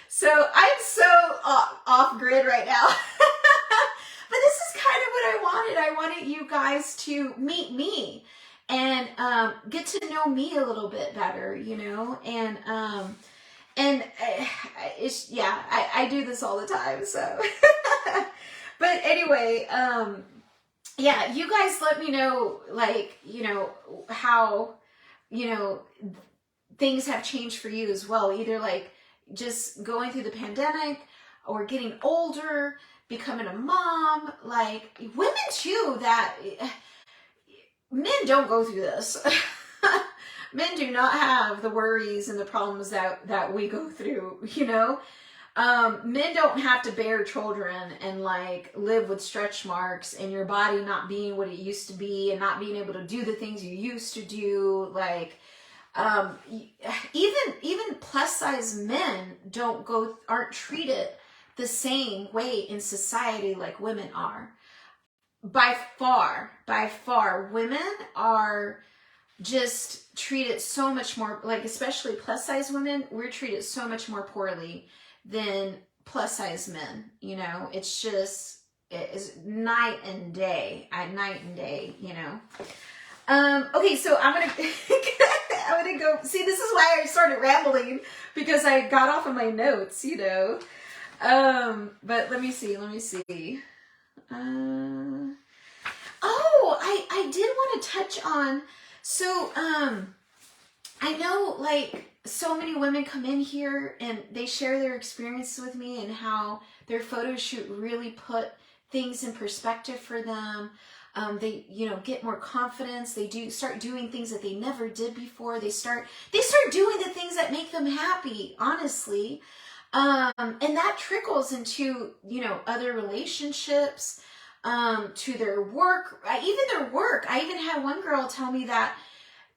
So I'm so off grid right now. But this is kind of what I wanted. I wanted you guys to meet me and get to know me a little bit better, you know? And it's, yeah, I do this all the time, so. But anyway, yeah, you guys let me know, like, you know, how, you know, things have changed for you as well. Either like just going through the pandemic or getting older, becoming a mom, like women too, that men don't go through this. Men do not have the worries and the problems that we go through, you know? Men don't have to bear children and like live with stretch marks and your body not being what it used to be and not being able to do the things you used to do. Like, even plus size men aren't treated the same way in society like women are. By far, women are just treated so much more, like especially plus size women, we're treated so much more poorly than plus size men, you know? It's just, it is night and day, you know? Okay, so I'm gonna go, see, this is why I started rambling, because I got off of my notes, you know? But let me see. I did want to touch on, so, I know, like, so many women come in here and they share their experiences with me and how their photo shoot really put things in perspective for them. They, you know, get more confidence. They start doing things that they never did before. They start doing the things that make them happy, honestly. And that trickles into, you know, other relationships, to their work, even their work. I even had one girl tell me that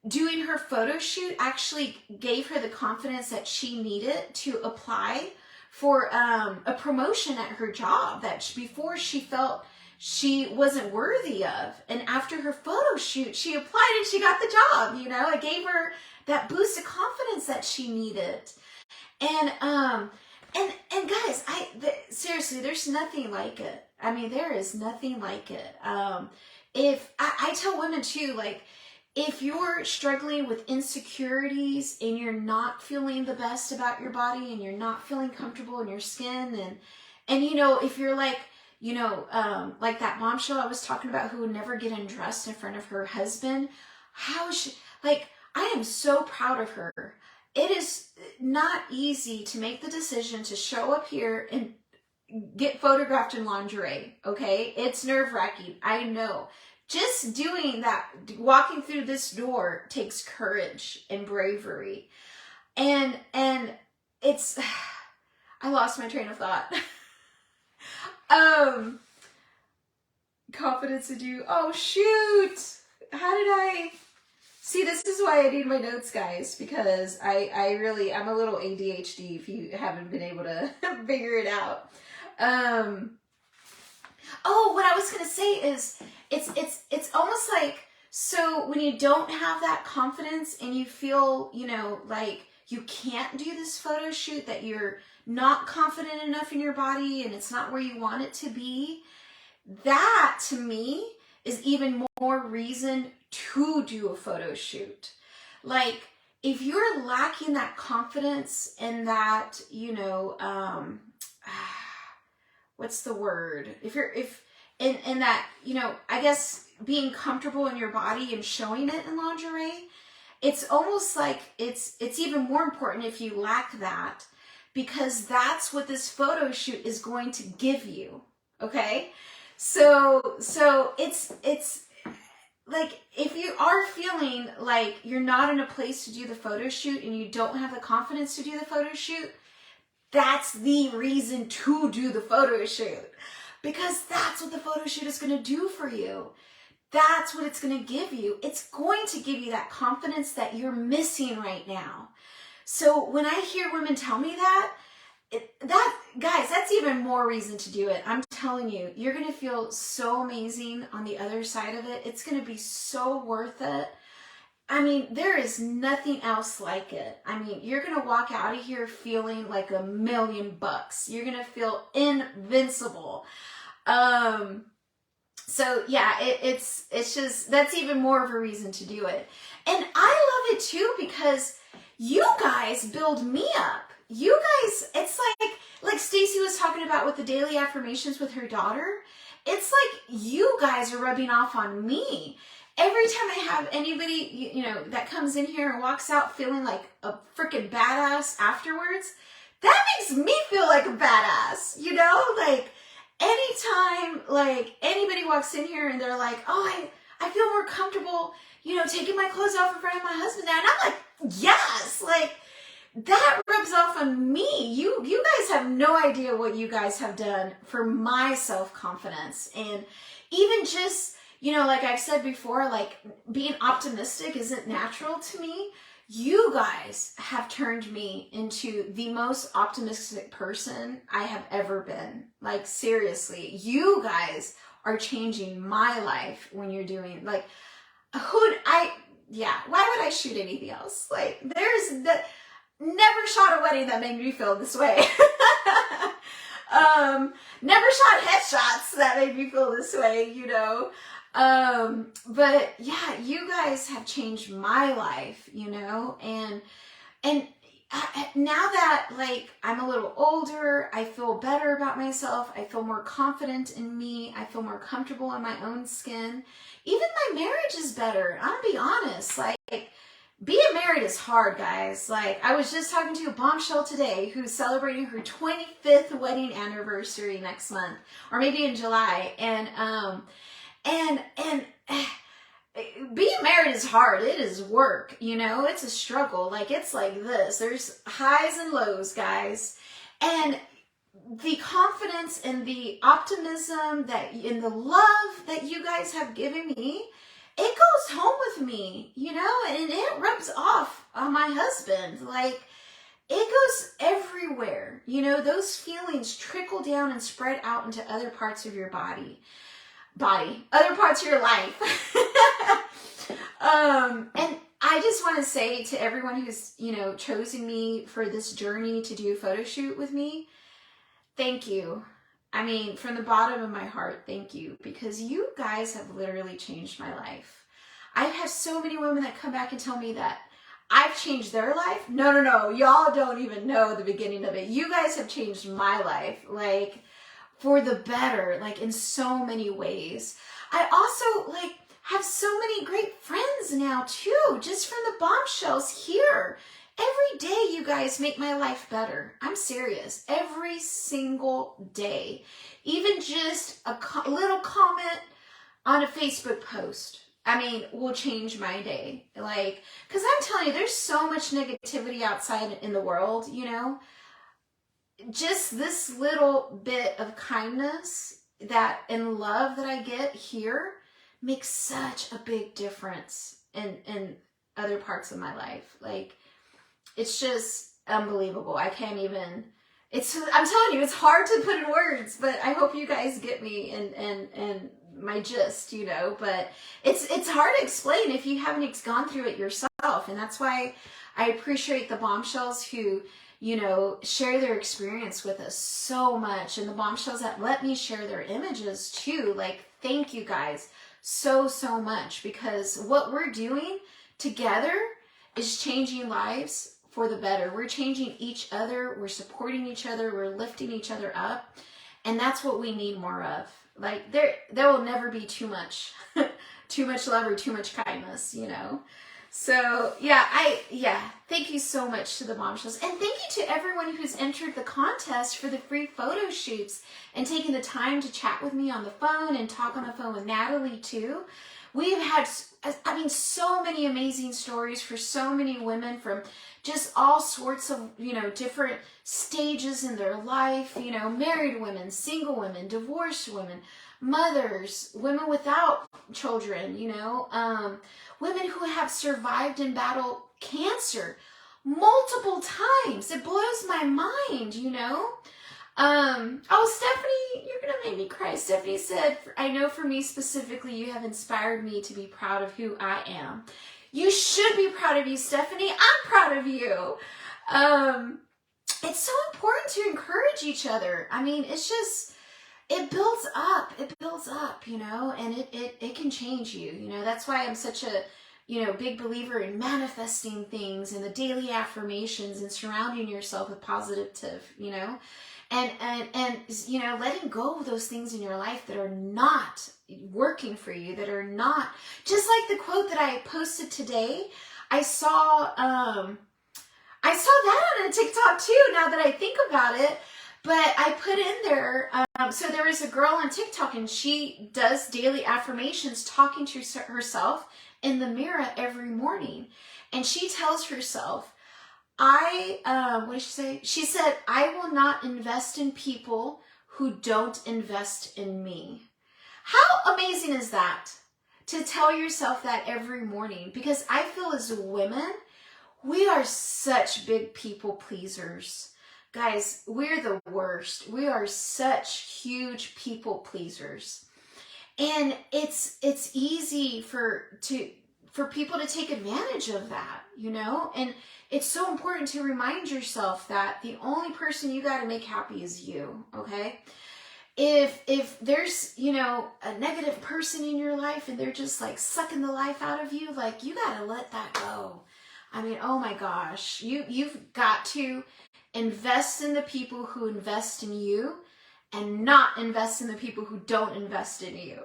doing her photo shoot actually gave her the confidence that she needed to apply for a promotion at her job that before she felt she wasn't worthy of. And after her photo shoot, she applied and she got the job, you know? It gave her that boost of confidence that she needed. And guys, seriously, there's nothing like it. I mean, there is nothing like it. If I tell women too, like, if you're struggling with insecurities and you're not feeling the best about your body and you're not feeling comfortable in your skin, and you know, if you're like, you know, like that bombshell I was talking about who would never get undressed in front of her husband, like, I am so proud of her. It is not easy to make the decision to show up here and get photographed in lingerie, okay? It's nerve-wracking, I know. Just doing that, walking through this door takes courage and bravery. And it's, I lost my train of thought. Confidence to do, oh shoot, how did I, see, this is why I need my notes, guys, because I'm a little ADHD if you haven't been able to figure it out. Oh, what I was going to say is, it's almost like, so when you don't have that confidence and you feel, you know, like you can't do this photo shoot, that you're not confident enough in your body and it's not where you want it to be, that to me is even more reason to do a photo shoot. Like, if you're lacking that confidence and that, you know, what's the word? In that, you know, I guess being comfortable in your body and showing it in lingerie, it's almost like it's even more important if you lack that, because that's what this photo shoot is going to give you. Okay? So it's like, if you are feeling like you're not in a place to do the photo shoot and you don't have the confidence to do the photo shoot, that's the reason to do the photo shoot. Because that's what the photo shoot is going to do for you. That's what it's going to give you. It's going to give you that confidence that you're missing right now. So when I hear women tell me that, guys, that's even more reason to do it. I'm telling you, you're going to feel so amazing on the other side of it. It's going to be so worth it. I mean, there is nothing else like it. I mean, you're going to walk out of here feeling like $1,000,000. You're going to feel invincible. So yeah, it's just, that's even more of a reason to do it. And I love it too, because you guys build me up. You guys, it's like Stacy was talking about with the daily affirmations with her daughter. It's like you guys are rubbing off on me. Every time I have anybody, you know, that comes in here and walks out feeling like a freaking badass afterwards, that makes me feel like a badass, you know? Like, anytime, like, anybody walks in here and they're like, oh, I feel more comfortable, you know, taking my clothes off in front of my husband now. And I'm like, yes, like, that rubs off on me. You guys have no idea what you guys have done for my self-confidence. And even just, you know, like I've said before, like, being optimistic isn't natural to me. You guys have turned me into the most optimistic person I have ever been. Like, seriously, you guys are changing my life when you're doing, like, why would I shoot anything else? Like, never shot a wedding that made me feel this way. Never shot headshots that made me feel this way, you know. But yeah, you guys have changed my life, you know, and now that, like, I'm a little older, I feel better about myself. I feel more confident in me. I feel more comfortable in my own skin. Even my marriage is better. I'm gonna be honest. Like, being married is hard, guys. Like, I was just talking to a Bombshell today who's celebrating her 25th wedding anniversary next month, or maybe in July. And being married is hard. It is work, you know, it's a struggle. Like, it's like this. There's highs and lows, guys. And the confidence and the optimism and the love that you guys have given me, it goes home with me, you know, and it rubs off on my husband. Like, it goes everywhere. You know, those feelings trickle down and spread out into other parts of your body, other parts of your life. And I just want to say to everyone who's, you know, chosen me for this journey to do a photo shoot with me, thank you. I mean, from the bottom of my heart, thank you, because you guys have literally changed my life. I have so many women that come back and tell me that I've changed their life. No. Y'all don't even know the beginning of it. You guys have changed my life, like, for the better, like, in so many ways. I also, like, have so many great friends now, too, just from the Bombshells here. Every day you guys make my life better. I'm serious. Every single day. Even just a little comment on a Facebook post, I mean, will change my day. Like, because I'm telling you, there's so much negativity outside in the world, you know. Just this little bit of kindness that and love that I get here makes such a big difference in other parts of my life. Like, it's just unbelievable. I can't even, I'm telling you, it's hard to put in words, but I hope you guys get me and my gist, you know, but it's hard to explain if you haven't gone through it yourself. And that's why I appreciate the Bombshells who, you know, share their experience with us so much. And the Bombshells that let me share their images too. Like, thank you guys so much, because what we're doing together is changing lives for the better. We're changing each other. We're supporting each other. We're lifting each other up. And that's what we need more of. Like, there will never be too much, too much love or too much kindness, you know? So thank you so much to the Bombshells, and thank you to everyone who's entered the contest for the free photo shoots and taking the time to chat with me on the phone and talk on the phone with Natalie too. We've had, I mean, so many amazing stories for so many women from just all sorts of, different stages in their life, married women, single women, divorced women, mothers, women without children, women who have survived and battled cancer multiple times. It blows my mind, Stephanie, you're going to make me cry. Stephanie said, I know for me specifically, you have inspired me to be proud of who I am. You should be proud of you, Stephanie. I'm proud of you. It's so important to encourage each other. I mean, it's just, it builds up, and it can change you. That's why I'm such a, big believer in manifesting things and the daily affirmations and surrounding yourself with positive, and letting go of those things in your life that are not working for you, that are not, just like the quote that I posted today. I saw that on a TikTok too, now that I think about it. But I put in there, so there is a girl on TikTok, and she does daily affirmations, talking to herself in the mirror every morning. And she tells herself, what did she say? She said, I will not invest in people who don't invest in me. How amazing is that? To tell yourself that every morning. Because I feel as women, we are such big people pleasers. Guys, we're the worst. We are such huge people pleasers. And it's easy for people to take advantage of that, and it's so important to remind yourself that the only person you got to make happy is you, okay? If there's, a negative person in your life and they're just like sucking the life out of you, like, you got to let that go. I mean, oh my gosh, you've got to invest in the people who invest in you and not invest in the people who don't invest in you.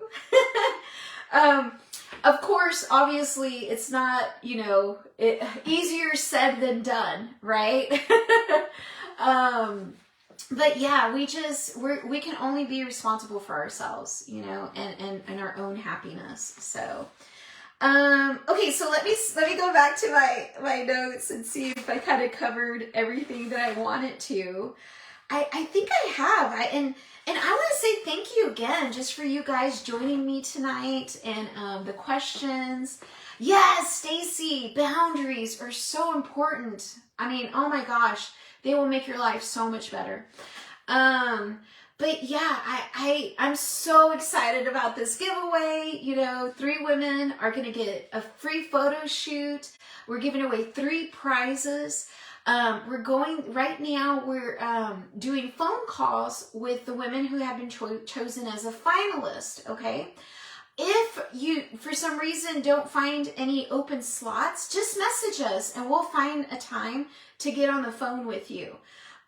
Of course, obviously, it's not, easier said than done, right? But yeah, we can only be responsible for ourselves, and our own happiness. So, okay, so let me go back to my notes and see if I kind of covered everything that I wanted to. I think I have. And I want to say thank you again just for you guys joining me tonight and the questions. Yes, Stacy, boundaries are so important. I mean, oh my gosh, they will make your life so much better. But yeah, I'm so excited about this giveaway. 3 women are going to get a free photo shoot. We're giving away 3 prizes. We're doing phone calls with the women who have been chosen as a finalist, okay? If you, for some reason, don't find any open slots, just message us and we'll find a time to get on the phone with you.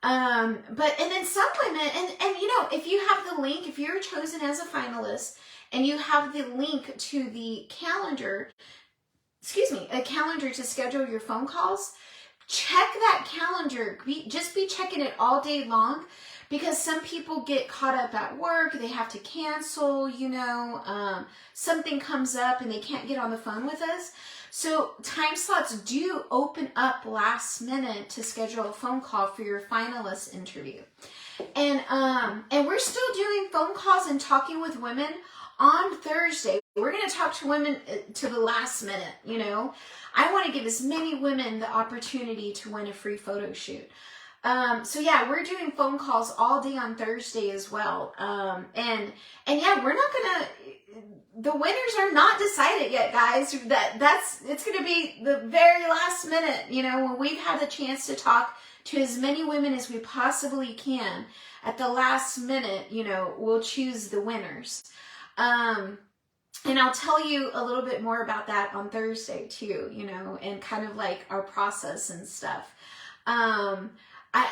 And then some women, and if you have the link, if you're chosen as a finalist and you have the link to the calendar, a calendar to schedule your phone calls, check that calendar. Just be checking it all day long, because some people get caught up at work. They have to cancel, something comes up and they can't get on the phone with us. So time slots do open up last minute to schedule a phone call for your finalist interview. And we're still doing phone calls and talking with women on Thursday. We're going to talk to women to the last minute, I want to give as many women the opportunity to win a free photo shoot. So yeah, we're doing phone calls all day on Thursday as well. And yeah, we're not going to, the winners are not decided yet, guys. It's going to be the very last minute, when we've had the chance to talk to as many women as we possibly can. At the last minute, we'll choose the winners. And I'll tell you a little bit more about that on Thursday too, and kind of like our process and stuff.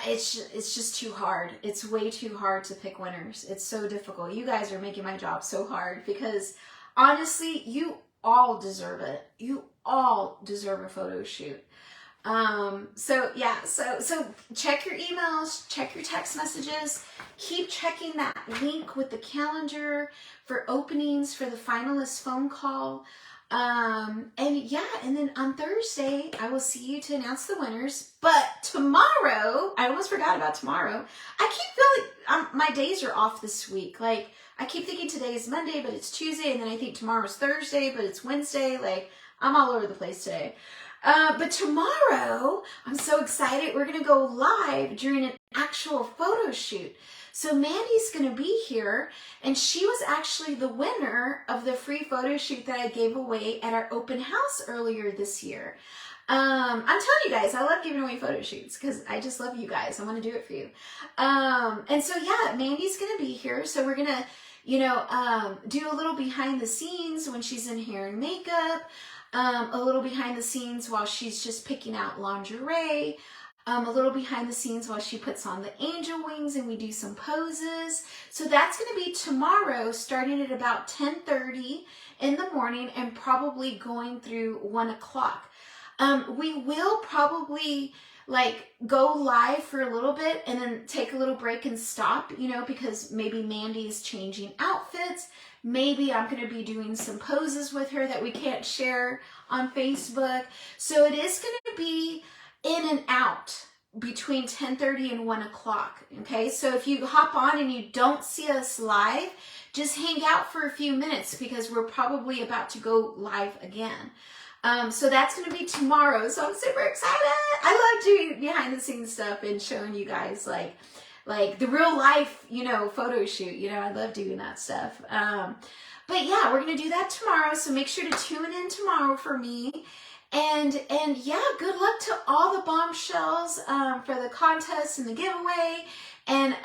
It's just too hard. It's way too hard to pick winners. It's so difficult. You guys are making my job so hard, because honestly, you all deserve it. You all deserve a photo shoot. So yeah, so check your emails, check your text messages, keep checking that link with the calendar for openings for the finalist phone call. And yeah, and then on Thursday, I will see you to announce the winners. But tomorrow, I almost forgot about tomorrow. I keep feeling, my days are off this week. Like, I keep thinking today is Monday, but it's Tuesday. And then I think tomorrow's Thursday, but it's Wednesday. Like, I'm all over the place today. But tomorrow, I'm so excited. We're going to go live during an actual photo shoot. So Mandy's going to be here, and she was actually the winner of the free photo shoot that I gave away at our open house earlier this year. I'm telling you guys, I love giving away photo shoots because I just love you guys. I want to do it for you. And so yeah, Mandy's going to be here. So we're going to, do a little behind the scenes when she's in hair and makeup, a little behind the scenes while she's just picking out lingerie, a little behind the scenes while she puts on the angel wings and we do some poses. So that's going to be tomorrow, starting at about 10:30 in the morning and probably going through 1 o'clock. We will probably go live for a little bit and then take a little break and stop, because maybe Mandy's changing outfits. Maybe I'm going to be doing some poses with her that we can't share on Facebook. So it is going to be in and out between 10:30 and 1 o'clock. Okay, so if you hop on and you don't see us live, just hang out for a few minutes because we're probably about to go live again. So that's going to be tomorrow. So I'm super excited. I love doing behind the scenes stuff and showing you guys like the real life, photo shoot. I love doing that stuff. But yeah, we're going to do that tomorrow. So make sure to tune in tomorrow for me. And yeah, good luck to all the bombshells for the contest and the giveaway. And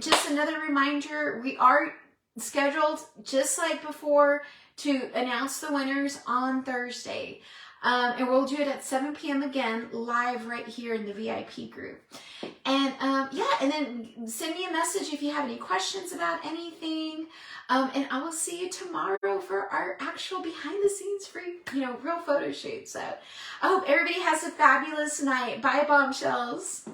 just another reminder, we are scheduled just like before to announce the winners on Thursday. And we'll do it at 7 p.m. again, live right here in the VIP group. And yeah, and then send me a message if you have any questions about anything. And I will see you tomorrow for our actual behind the scenes free, real photo shoot. So I hope everybody has a fabulous night. Bye, bombshells.